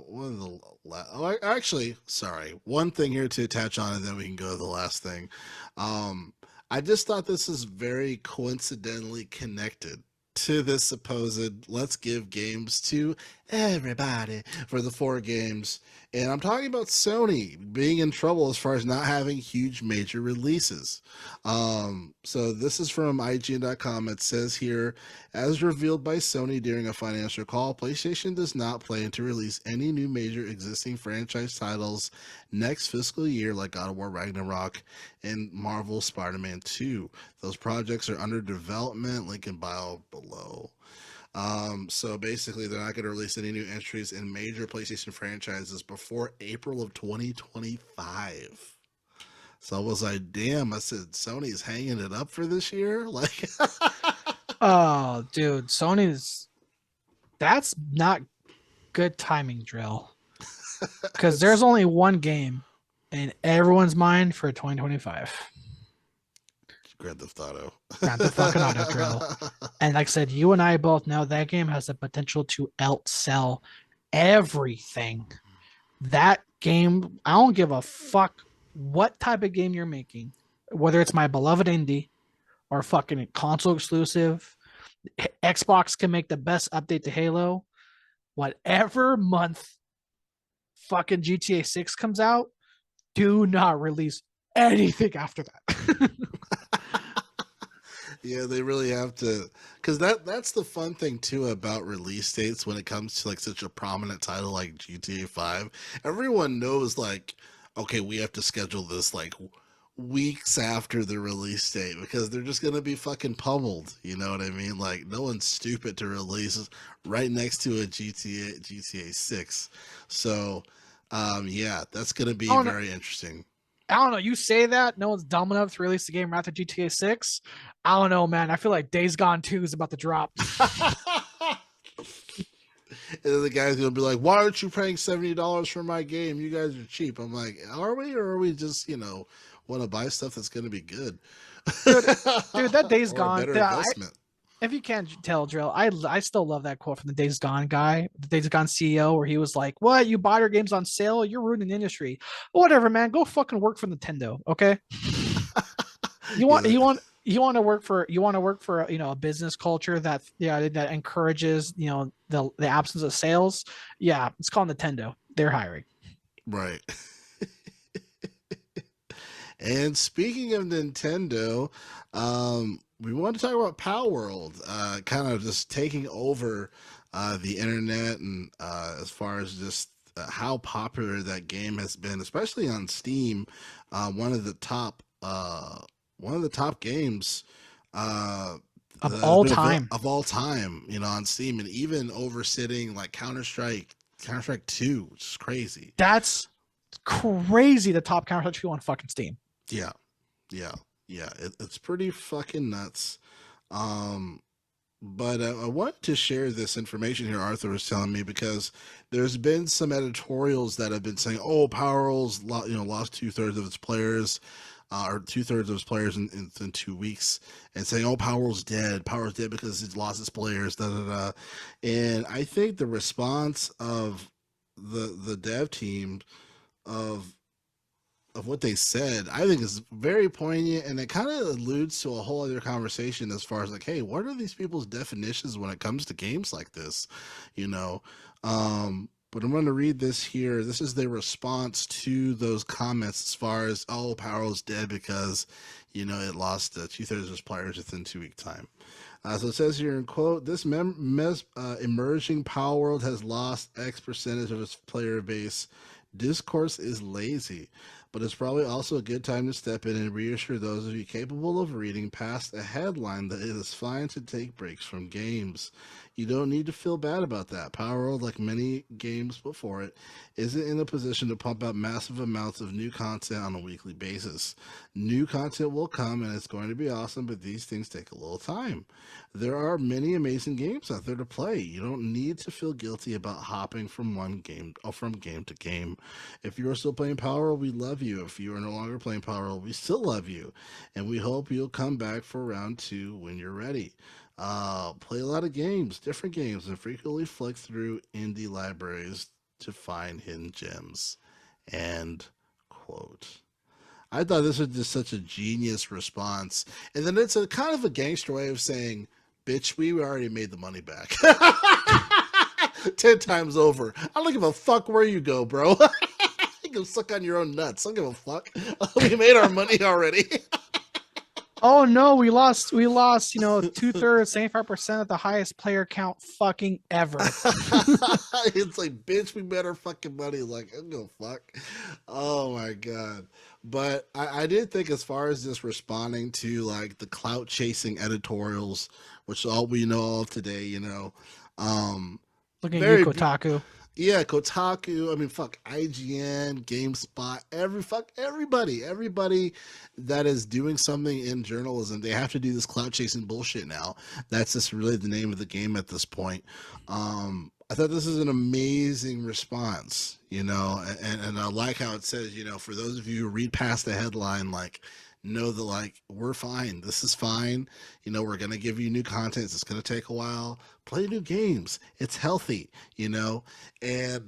one of the actually, sorry, one thing here to attach on, and then we can go to the last thing. I just thought this is very coincidentally connected to this supposed let's give games to everybody for the 4 games. And I'm talking about Sony being in trouble as far as not having huge major releases. So this is from IGN.com. It says here, as revealed by Sony during a financial call, PlayStation does not plan to release any new major existing franchise titles next fiscal year, like God of War Ragnarok and Marvel Spider-Man 2. Those projects are under development, link in bio below. So basically, they're not going to release any new entries in major PlayStation franchises before April of 2025. So I was like, damn, I said, Sony's hanging it up for this year? Like, Oh, dude, that's not good timing, Drill. Because there's only one game in everyone's mind for 2025. Grand Theft Auto. Grand Theft fucking Auto, Drill. And like I said, you and I both know that game has the potential to outsell everything. That game, I don't give a fuck what type of game you're making, whether it's my beloved indie or fucking console exclusive. Xbox can make the best update to Halo. Whatever month fucking GTA 6 comes out, do not release anything after that. Yeah, they really have to, because that's the fun thing too about release dates when it comes to like such a prominent title like GTA 5. Everyone knows, like, okay, we have to schedule this like weeks after the release date because they're just gonna be fucking pummeled. You know what I mean? Like, no one's stupid to release right next to a GTA 6. So, yeah, that's gonna be very interesting. I don't know. You say that no one's dumb enough to release the game after GTA 6. I don't know, man. I feel like Days Gone 2 is about to drop. And then the guy's gonna be like, "Why aren't you paying $70 for my game? You guys are cheap." I'm like, "Are we, or are we just, you know, want to buy stuff that's gonna be good?" Dude, that Days or Gone. a better investment. If you can't tell, Drill, I still love that quote from the Days Gone guy, the Days Gone CEO, where he was like, "What? You buy your games on sale? You're ruining the industry. Whatever, man. Go fucking work for Nintendo, okay? You want to work for a business culture that that encourages the absence of sales. Yeah, it's called Nintendo. They're hiring. Right. And speaking of Nintendo, we want to talk about Power World, kind of just taking over the internet, and as far as just how popular that game has been, especially on Steam, one of the top one of the top games Of that has all been time. of all time, on Steam, and even oversitting like Counter-Strike 2, which is crazy. That's crazy. The top Counter-Strike 2 on fucking Steam. Yeah, it's pretty fucking nuts. Um, but I wanted to share this information here. Arthur was telling me because there's been some editorials that have been saying, "Oh, Powerl's lost 2/3 of its players, or 2/3 of its players in 2 weeks," and saying, "Oh, Powerl's dead. Powerl's dead because he's lost its players." Da da da. And I think the response of the dev team of what they said, I think is very poignant, and it kind of alludes to a whole other conversation as far as like, hey, what are these people's definitions when it comes to games like this, you know? But I'm going to read this here. This is their response to those comments as far as, oh, Power is dead because, it lost 2/3 of its players within 2 week time. So it says here in quote, this emerging Power World has lost X percentage of its player base. Discourse is lazy, but it's probably also a good time to step in and reassure those of you capable of reading past a headline that it is fine to take breaks from games. You don't need to feel bad about that. Power World, like many games before it, isn't in a position to pump out massive amounts of new content on a weekly basis. New content will come and it's going to be awesome, but these things take a little time. There are many amazing games out there to play. You don't need to feel guilty about hopping from game to game. If you are still playing Power, we love you. If you are no longer playing Power, we still love you, and we hope you'll come back for round 2 when you're ready. Play a lot of games, different games, and frequently flick through indie libraries to find hidden gems. End quote. I thought this was just such a genius response. And then it's a kind of a gangster way of saying, bitch, we already made the money back. 10 times over. I don't give a fuck where you go, bro. You can suck on your own nuts. I don't give a fuck. We made our money already. Oh no, we lost, 2/3, 75% of the highest player count fucking ever. It's like, bitch, we made our fucking money. Like, I don't give a fuck. Oh my god. But I did think, as far as just responding to like the clout chasing editorials, which all we know of today, Look at you, very Kotaku. yeah, Kotaku. I mean, fuck, IGN, GameSpot, everybody that is doing something in journalism, they have to do this clout chasing bullshit now. That's just really the name of the game at this point. I thought this is an amazing response, and I like how it says, for those of you who read past the headline, like, know that, like, we're fine. This is fine. We're going to give you new content. It's going to take a while. Play new games. It's healthy, and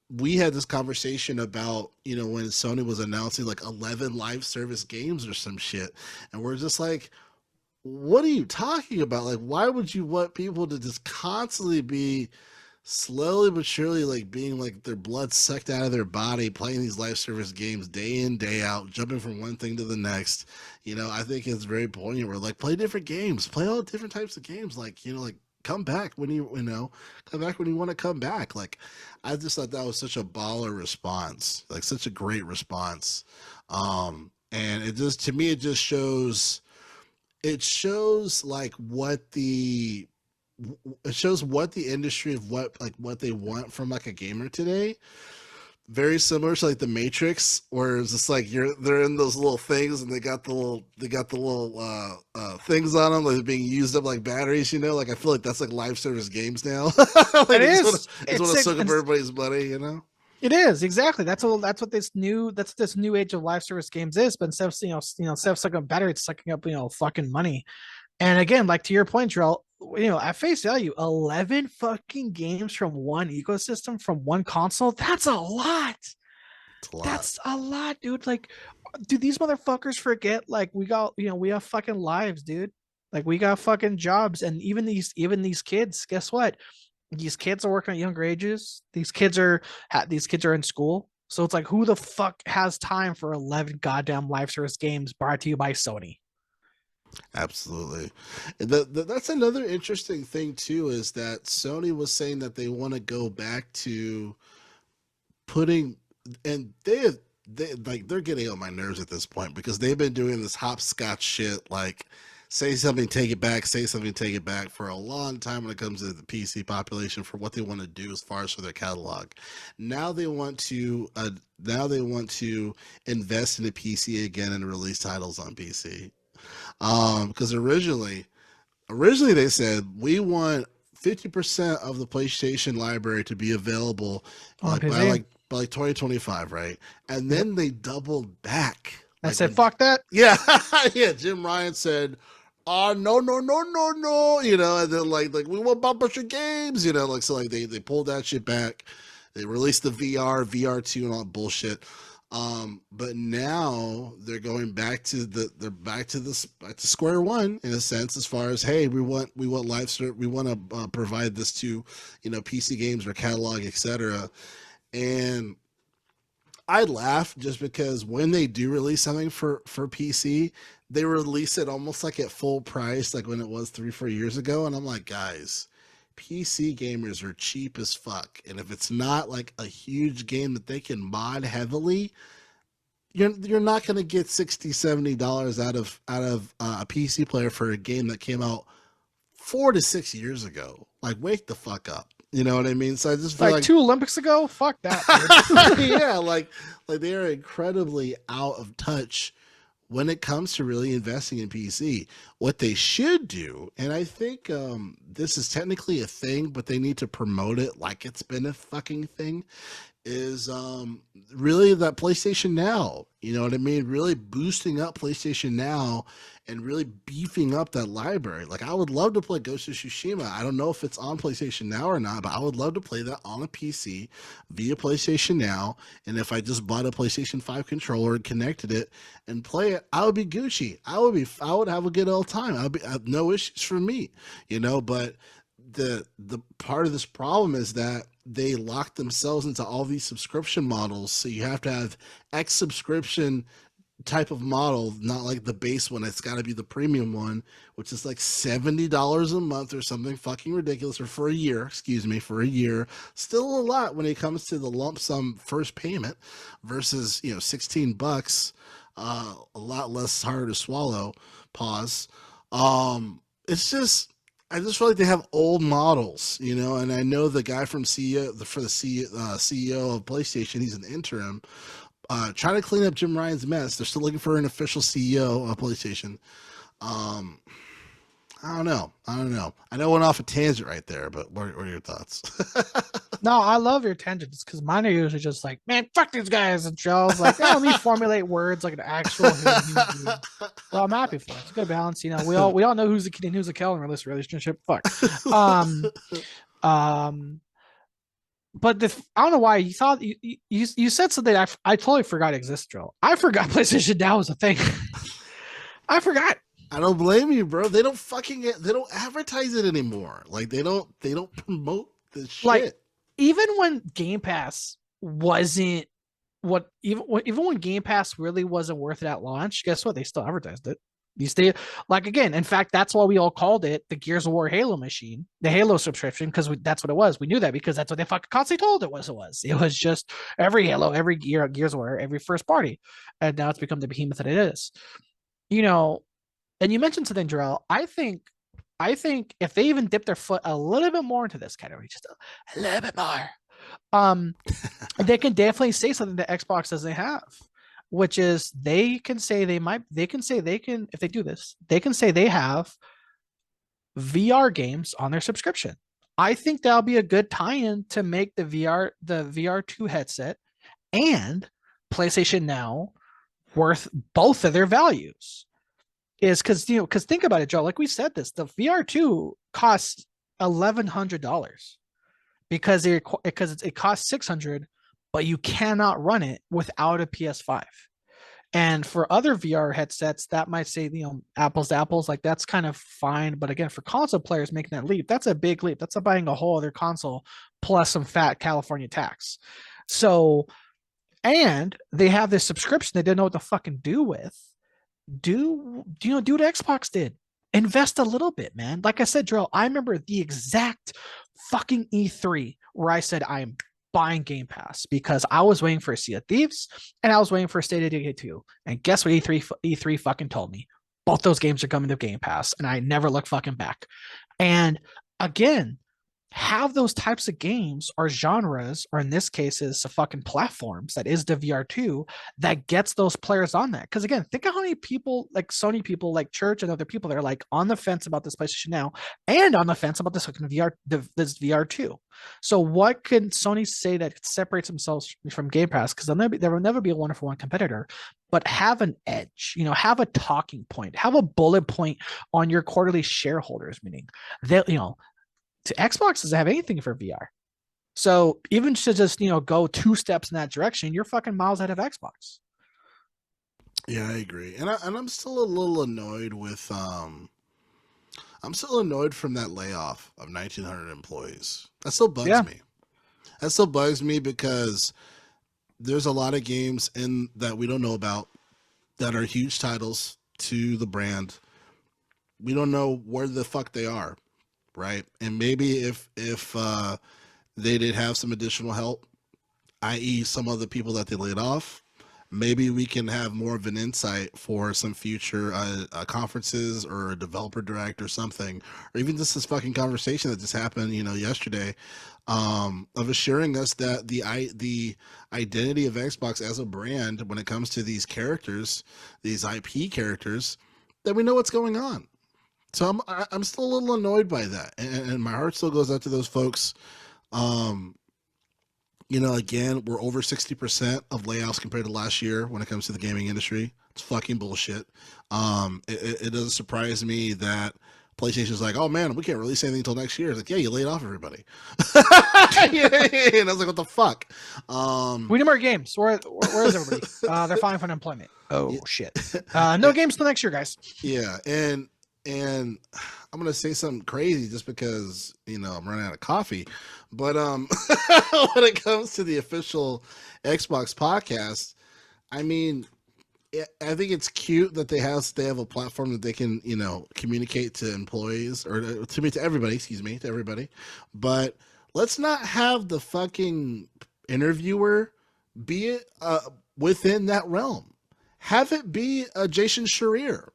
we had this conversation about, when Sony was announcing like 11 live service games or some shit. And we're just like, what are you talking about? Like, why would you want people to just constantly be slowly but surely like being like their blood sucked out of their body, playing these live service games day in, day out, jumping from one thing to the next? I think it's very poignant. We're like, play different games, play all different types of games, like, like, come back when come back when you want to come back. Like, I just thought that was such a baller response, like such a great response. And it just, to me, it shows like it shows what the industry of what they want from like a gamer today. Very similar to like the Matrix, where it's just like they're in those little things and they got the little things on them, like being used up like batteries. Like, I feel like that's like live service games now. Like, It is. It's want to suck up everybody's money. It is, exactly. That's what this new age of live service games is. But instead of instead of sucking up battery, it's sucking up fucking money. And again, like, to your point, Joel, at face value, 11 fucking games from one ecosystem, from one console, that's a lot. That's a lot, dude. Like, do these motherfuckers forget, like, we have fucking lives, dude. Like, we got fucking jobs. And even these kids, guess what? These kids are working at younger ages. These kids are in school. So it's like, who the fuck has time for 11 goddamn live service games brought to you by Sony? Absolutely. That's another interesting thing too, is that Sony was saying that they want to go back to putting, and they're getting on my nerves at this point because they've been doing this hopscotch shit, like say something, take it back, say something, take it back for a long time when it comes to the PC population for what they want to do as far as for their catalog. Now they want to invest in the PC again and release titles on PC. Because originally they said we want 50% of the PlayStation library to be available On like PC. by like 2025, right? And then they doubled back. I Like said, when, fuck that. yeah, yeah. Jim Ryan said, no, no, no, no, no," and then like we want publisher games, like so like they pulled that shit back. They released the VR2 and all that bullshit. But now they're going back to back to square one in a sense, as far as, hey, we want we want to provide this to PC games or catalog, etc. And I laugh just because when they do release something for PC, they release it almost like at full price, like when it was 3-4 years ago. And I'm like, guys, PC gamers are cheap as fuck. And if it's not like a huge game that they can mod heavily, you're not going to get $60-$70 out of a PC player for a game that came out 4 to 6 years ago. Like, wake the fuck up. You know what I mean? So I just feel Like 2 Olympics ago? Fuck that. Dude. yeah, like they are incredibly out of touch when it comes to really investing in PC. What they should do, and I think this is technically a thing, but they need to promote it like it's been a fucking thing, is really that PlayStation Now. You know what I mean? Really boosting up PlayStation Now and really beefing up that library. Like, I would love to play Ghost of Tsushima. I don't know if it's on PlayStation Now or not, but I would love to play that on a PC via PlayStation Now. And if I just bought a PlayStation 5 controller and connected it and play it, I would be Gucci. I would have a good old time. I have no issues for me, but the part of this problem is that they lock themselves into all these subscription models. So you have to have X subscription type of model, not like the base one. It's got to be the premium one, which is like $70 a month or something fucking ridiculous, or for a year, for a year. Still a lot when it comes to the lump sum first payment versus, $16, a lot less hard to swallow. Pause. It's just, I just feel like they have old models, and I know the guy from CEO of PlayStation, he's an interim, trying to clean up Jim Ryan's mess. They're still looking for an official CEO of PlayStation. I don't know. I know I went off a tangent right there, but what are your thoughts? No, I love your tangents because mine are usually just like, man, fuck these guys. And Joe's like, oh, let me formulate words like an actual human being. Well, I'm happy for it. It's a good balance. We all know who's the kid and who's the kill in this relationship. Fuck. But I don't know why you thought you said something I totally forgot existed, Joe. I forgot PlayStation Now was a thing. I forgot. I don't blame you, bro. They don't advertise it anymore. Like they don't promote the shit. Like, even when Game Pass wasn't even when Game Pass really wasn't worth it at launch, guess what? They still advertised it. You stay, like, again, in fact, that's why we all called it the Gears of War Halo machine, the Halo subscription, because that's what it was. We knew that because that's what they fucking constantly told it was. It was just every Halo, every Gears of War, every first party. And now it's become the behemoth that it is. And you mentioned something, Jarrell. I think if they even dip their foot a little bit more into this category, just a little bit more, they can definitely say something that Xbox doesn't have, which is if they do this, they can say they have VR games on their subscription. I think that'll be a good tie-in to make the VR2 headset and PlayStation Now worth both of their values. Is because think about it, Joe. Like we said, the VR2 costs $1,100 because it costs $600, but you cannot run it without a PS5. And for other VR headsets, that might say apples to apples, like that's kind of fine. But again, for console players making that leap, that's a big leap. That's buying a whole other console plus some fat California tax. So, and they have this subscription they didn't know what to fucking do with. Do what Xbox did. Invest a little bit, man. Like I said, Joel, I remember the exact fucking E3 where I said I'm buying Game Pass because I was waiting for Sea of Thieves and I was waiting for State of Decay 2. And guess what E3 fucking told me? Both those games are coming to Game Pass, and I never look fucking back. And again, have those types of games or genres, or in this case, is fucking platforms that is the VR2 that gets those players on that. Because again, think of how many people, like Sony people, like Church and other people, that are like on the fence about this PlayStation Now and on the fence about this fucking this VR2. So what can Sony say that separates themselves from Game Pass? Because there will never be a one-for-one competitor, but have an edge, have a talking point, have a bullet point on your quarterly shareholders, meaning they, to Xbox doesn't have anything for VR. So even to just, go 2 steps in that direction, you're fucking miles ahead of Xbox. Yeah, I agree. And I'm still a little annoyed with I'm still annoyed from that layoff of 1,900 employees. That still bugs me. That still bugs me because there's a lot of games in that we don't know about that are huge titles to the brand. We don't know where the fuck they are, right? And maybe if they did have some additional help, i.e. some of the people that they laid off, maybe we can have more of an insight for some future conferences or a developer direct or something, or even just this fucking conversation that just happened, yesterday, of assuring us that the identity of Xbox as a brand when it comes to these characters, these IP characters, that we know what's going on. So I'm still a little annoyed by that, and my heart still goes out to those folks. Again, we're over 60% of layoffs compared to last year when it comes to the gaming industry. It's fucking bullshit. It doesn't surprise me that PlayStation's like, oh man, we can't release anything until next year. It's like, yeah, you laid off everybody. And I was like, what the fuck? We need more games. Where is everybody? They're filing for unemployment. Oh shit. No games till next year, guys. Yeah, and I'm gonna say something crazy just because I'm running out of coffee, but when it comes to the official Xbox podcast, I mean, I think it's cute that they have a platform that they can communicate to employees or to everybody. Excuse me, to everybody, but let's not have the fucking interviewer be it within that realm. Have it be Jason Schreier,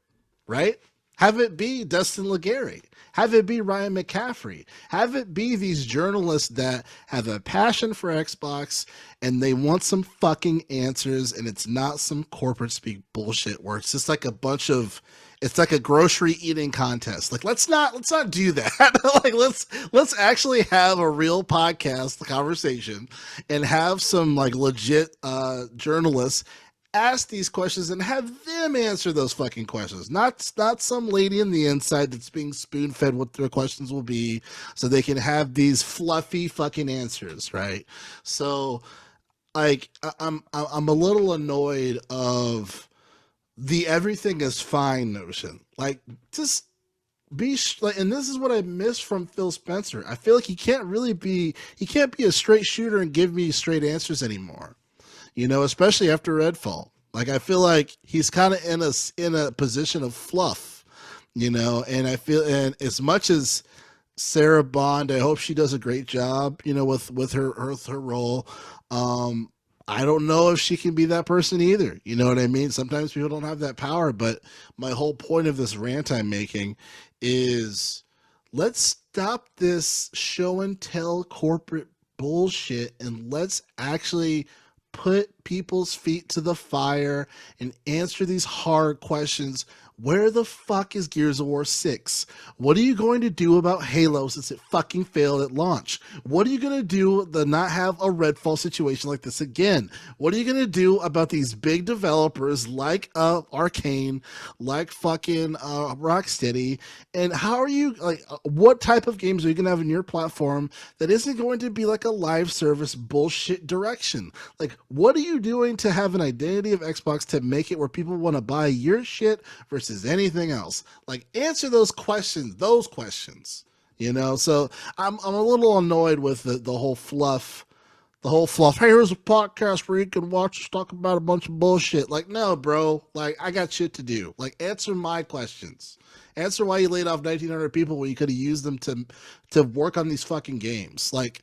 right? Have it be Dustin Legary. Have it be Ryan McCaffrey. Have it be these journalists that have a passion for Xbox and they want some fucking answers, and it's not some corporate speak bullshit where it's just like it's like a grocery eating contest. Like let's not do that. Like let's actually have a real podcast conversation and have some like legit journalists ask these questions and have them answer those fucking questions. Not some lady in the inside that's being spoon fed what their questions will be so they can have these fluffy fucking answers, right? So like I'm a little annoyed of the everything is fine notion. Like just be like, and this is what I miss from Phil Spencer. I feel like he can't be a straight shooter and give me straight answers anymore. Especially after Redfall. Like I feel like he's kind of in a position of fluff, and I feel, and as much as Sarah Bond, I hope she does a great job, with her role. I don't know if she can be that person either. You know what I mean? Sometimes people don't have that power, but my whole point of this rant I'm making is let's stop this show and tell corporate bullshit and let's actually put people's feet to the fire and answer these hard questions. Where the fuck is Gears of War 6? What are you going to do about Halo since it fucking failed at launch? What are you going to do to not have a Redfall situation like this again? What are you going to do about these big developers like Arcane, like fucking Rocksteady? And how are you, like, what type of games are you going to have in your platform that isn't going to be like a live service bullshit direction? Like, what are you doing to have an identity of Xbox to make it where people want to buy your shit versus anything else? Like, answer those questions, So I'm a little annoyed with the whole fluff. Hey, here's a podcast where you can watch us talk about a bunch of bullshit. Like, no, bro. Like, I got shit to do. Like, answer my questions. Answer why you laid off 1,900 people when you could have used them to work on these fucking games. Like,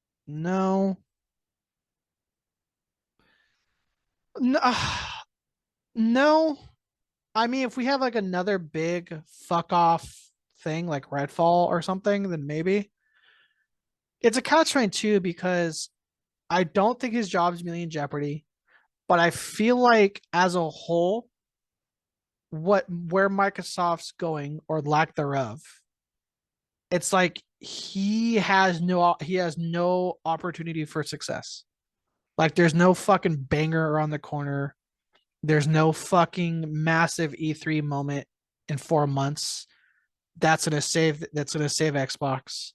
No. No. No. I mean, if we have like another big fuck off thing like Redfall or something, then maybe. It's a catch-22 because I don't think his job's really in jeopardy, but I feel like as a whole, where Microsoft's going or lack thereof, it's like he has no opportunity for success. Like there's no fucking banger around the corner. There's no fucking massive E3 moment in 4 months that's gonna save Xbox.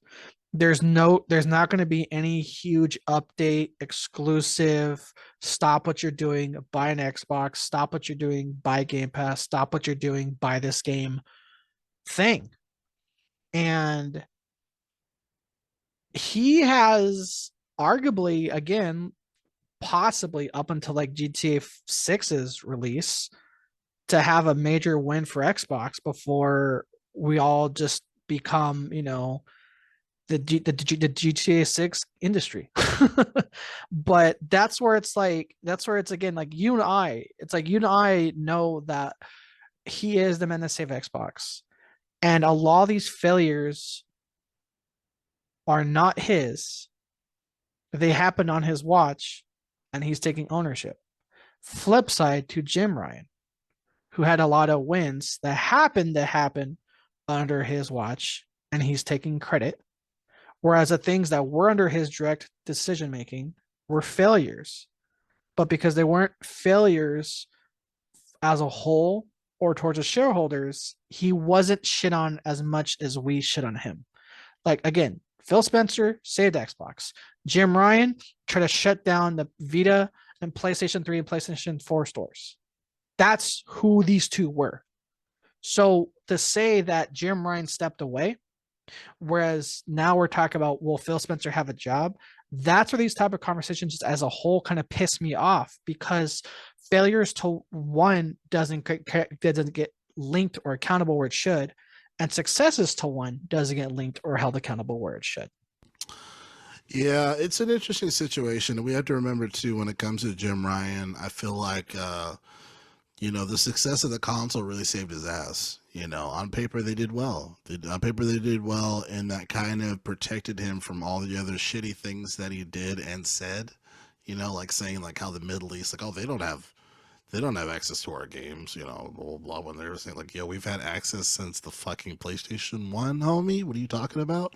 There's not going to be any huge update exclusive. Stop what you're doing, buy an Xbox. Stop what you're doing, buy Game Pass. Stop what you're doing, buy this game thing. And he has arguably, again, possibly up until like GTA 6's release, to have a major win for Xbox before we all just become, the GTA 6 industry. But that's where it's again like you and I know that he is the man that saved Xbox. And a lot of these failures are not his. They happened on his watch and he's taking ownership. Flip side to Jim Ryan, who had a lot of wins that happened to happen under his watch and he's taking credit. Whereas the things that were under his direct decision making were failures. But because they weren't failures as a whole or towards the shareholders, he wasn't shit on as much as we shit on him. Like again, Phil Spencer saved Xbox. Jim Ryan tried to shut down the Vita and PlayStation 3 and PlayStation 4 stores. That's who these two were. So to say that Jim Ryan stepped away, whereas now we're talking about, will Phil Spencer have a job? That's where these type of conversations just as a whole kind of piss me off, because failures to one doesn't get linked or accountable where it should, and successes to one doesn't get linked or held accountable where it should. Yeah, it's an interesting situation. We have to remember too, when it comes to Jim Ryan, I feel like the success of the console really saved his ass. On paper they did well. On paper they did well, and that kind of protected him from all the other shitty things that he did and said. Like saying like how the Middle East, like, oh, they don't have access to our games, blah blah blah. When they were saying like, yo, we've had access since the fucking PlayStation 1, homie. What are you talking about?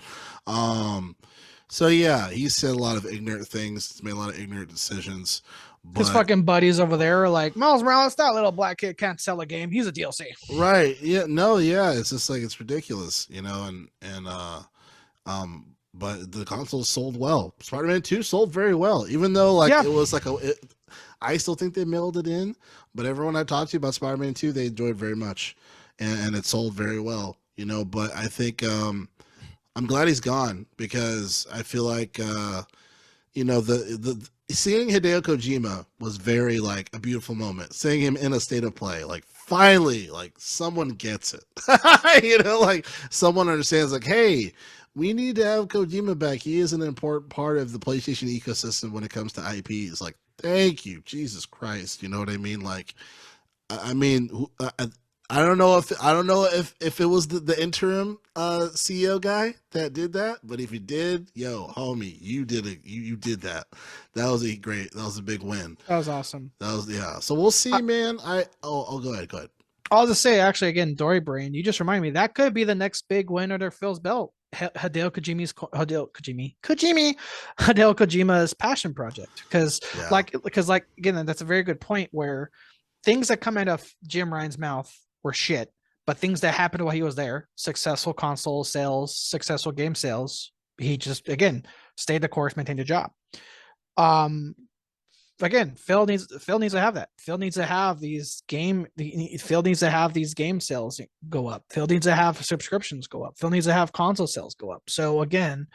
So yeah, he said a lot of ignorant things, made a lot of ignorant decisions. But His fucking buddies over there are like, Miles Morales, that little black kid can't sell a game. He's a DLC. right, yeah, no, yeah, it's just like it's ridiculous, but the console sold well. Spider-Man 2 sold very well, even though like Yeah. it was like I still think they mailed it in, but everyone I talked to about Spider-Man 2, they enjoyed very much, and it sold very well, But I think I'm glad he's gone, because I feel like the seeing Hideo Kojima was very like a beautiful moment. Seeing him in a state of play, like finally, like someone gets it. Like someone understands. Like, hey, we need to have Kojima back. He is an important part of the PlayStation ecosystem when it comes to IPs. Like, thank you, Jesus Christ. You know what I mean? Like, I mean, I don't know if it was the interim CEO guy that did that, but if he did, yo, homie, you did it. You did that. That was a big win. That was awesome. Yeah. So we'll see, man. Go ahead. I'll just say, actually, again, Dory Brain, you just remind me that could be the next big win under Phil's belt. Hideo Kojima's passion project, because again, that's a very good point, where things that come out of Jim Ryan's mouth were shit, but things that happened while he was there, successful console sales, successful game sales, he just again stayed the course, maintained a job. Again, Phil needs to have that. Phil needs to have these game sales go up. Phil needs to have subscriptions go up. Phil needs to have console sales go up. So again,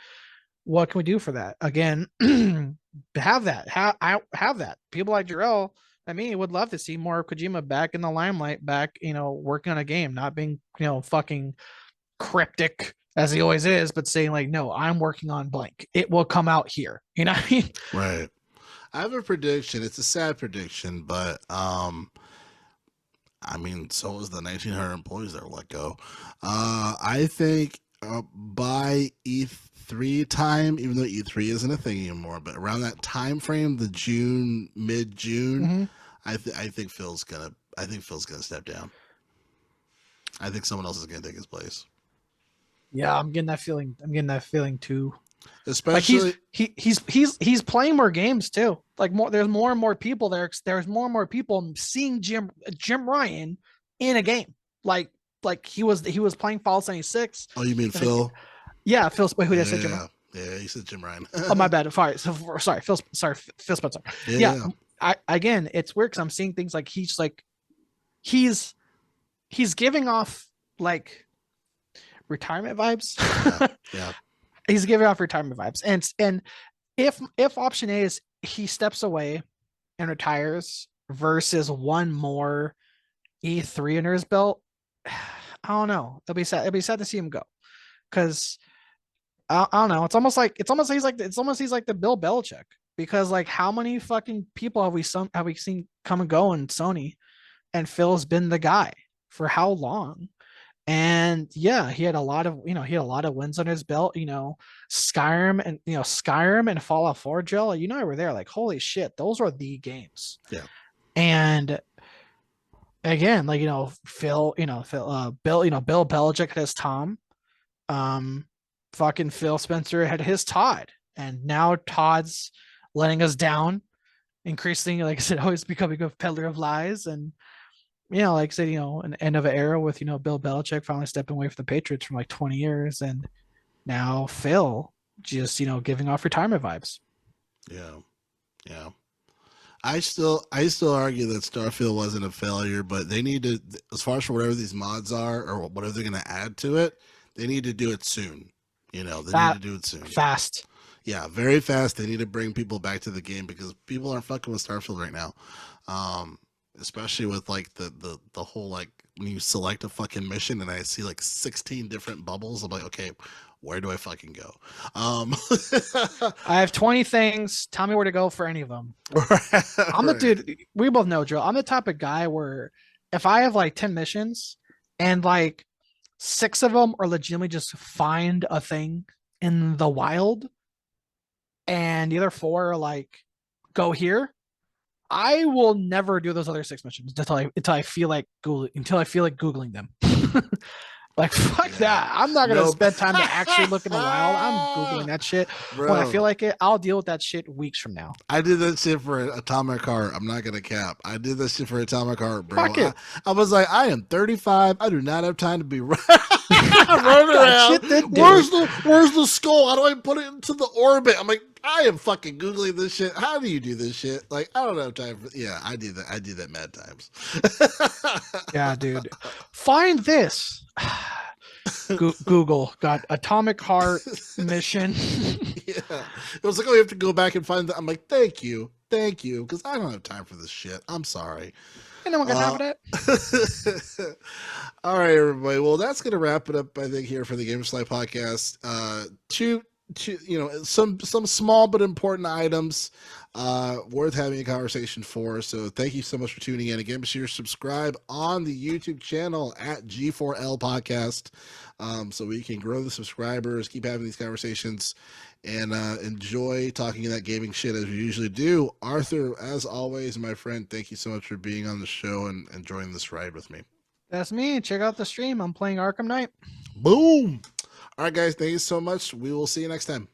what can we do for that? Again, have that. Have that. People like Jarrell, I mean, would love to see more Kojima back in the limelight, back, working on a game, not being, fucking cryptic as he always is, but saying like, no, I'm working on blank. It will come out here. You know what I mean? Right. I have a prediction. It's a sad prediction, but I mean, so was the 1,900 employees that were let go. I think by E3 time, even though E3 isn't a thing anymore, but around that time frame, the June, mid June, Mhm. I think Phil's gonna step down. I think someone else is gonna take his place. Yeah, I'm getting that feeling. I'm getting that feeling too. Like Especially, he's playing more games too. Like there's more and more people there. There's more and more people seeing Jim Ryan in a game. Like he was playing Fallout 76. oh, you mean I think, Phil? yeah, Phil. Wait, who did I say? Jim Ryan? Yeah, he said Jim Ryan. Oh, my bad. Sorry, Phil. Sorry, Phil Spencer. Yeah. Again, it's weird because I'm seeing things like he's giving off like retirement vibes. Yeah. He's giving off retirement vibes, and if option A is he steps away and retires versus one more E3 under his belt, I don't know. It'll be sad. It'll be sad to see him go because I don't know. It's almost he's like the Bill Belichick because like how many fucking people have we seen come and go in Sony, and Phil's been the guy for how long? And yeah, he had a lot of wins on his belt. Skyrim and Fallout 4, Joe. I were there. Like, holy shit, those are the games. Yeah. And again, like Bill Belichick had his Tom. Fucking Phil Spencer had his Todd, and now Todd's letting us down, increasingly, like I said, always becoming a peddler of lies. And like I said, an end of an era with, Bill Belichick finally stepping away from the Patriots from like 20 years. And now Phil just, giving off retirement vibes. Yeah. Yeah. I still argue that Starfield wasn't a failure, but they need to, as far as for whatever these mods are or whatever they're going to add to it, they need to do it soon. They need to do it soon. Fast. Yeah, very fast. They need to bring people back to the game because people aren't fucking with Starfield right now. Especially with like the whole like when you select a fucking mission and I see like 16 different bubbles, I'm like, okay, where do I fucking go? I have 20 things. Tell me where to go for any of them. I'm the Right. dude. We both know, Joe. I'm the type of guy where if I have like 10 missions and like 6 of them are legitimately just find a thing in the wild, and the other 4 are like go here, I will never do those other 6 missions until I feel like googling them. Like fuck that. I'm not gonna spend time to actually look in the wild. I'm googling that shit. Bro, when I feel like it. I'll deal with that shit weeks from now. I did that shit for Atomic Heart. I'm not gonna cap. I did that shit for Atomic Heart, bro. Fuck it. I was like, I am 35. I do not have time to be running around. Where's the skull? How do I put it into the orbit? I'm like, I am fucking googling this shit. How do you do this shit? Like, I don't have time for. Yeah, I do that. I do that mad times. Yeah, dude. Find this. Google got Atomic Heart mission. Yeah, it was like, oh, you have to go back and find that. I'm like, thank you, because I don't have time for this shit. I'm sorry. And no one got time for that. All right, everybody. Well, that's gonna wrap it up, I think, here for the Gamerslight podcast. Some small but important items worth having a conversation for. So thank you so much for tuning in. Again, be sure to subscribe on the YouTube channel at G4L Podcast, so we can grow the subscribers, keep having these conversations, and enjoy talking that gaming shit as we usually do. Arthur, as always, my friend, thank you so much for being on the show and enjoying this ride with me. That's me. Check out the stream. I'm playing Arkham Knight. Boom. All right, guys, thank you so much. We will see you next time.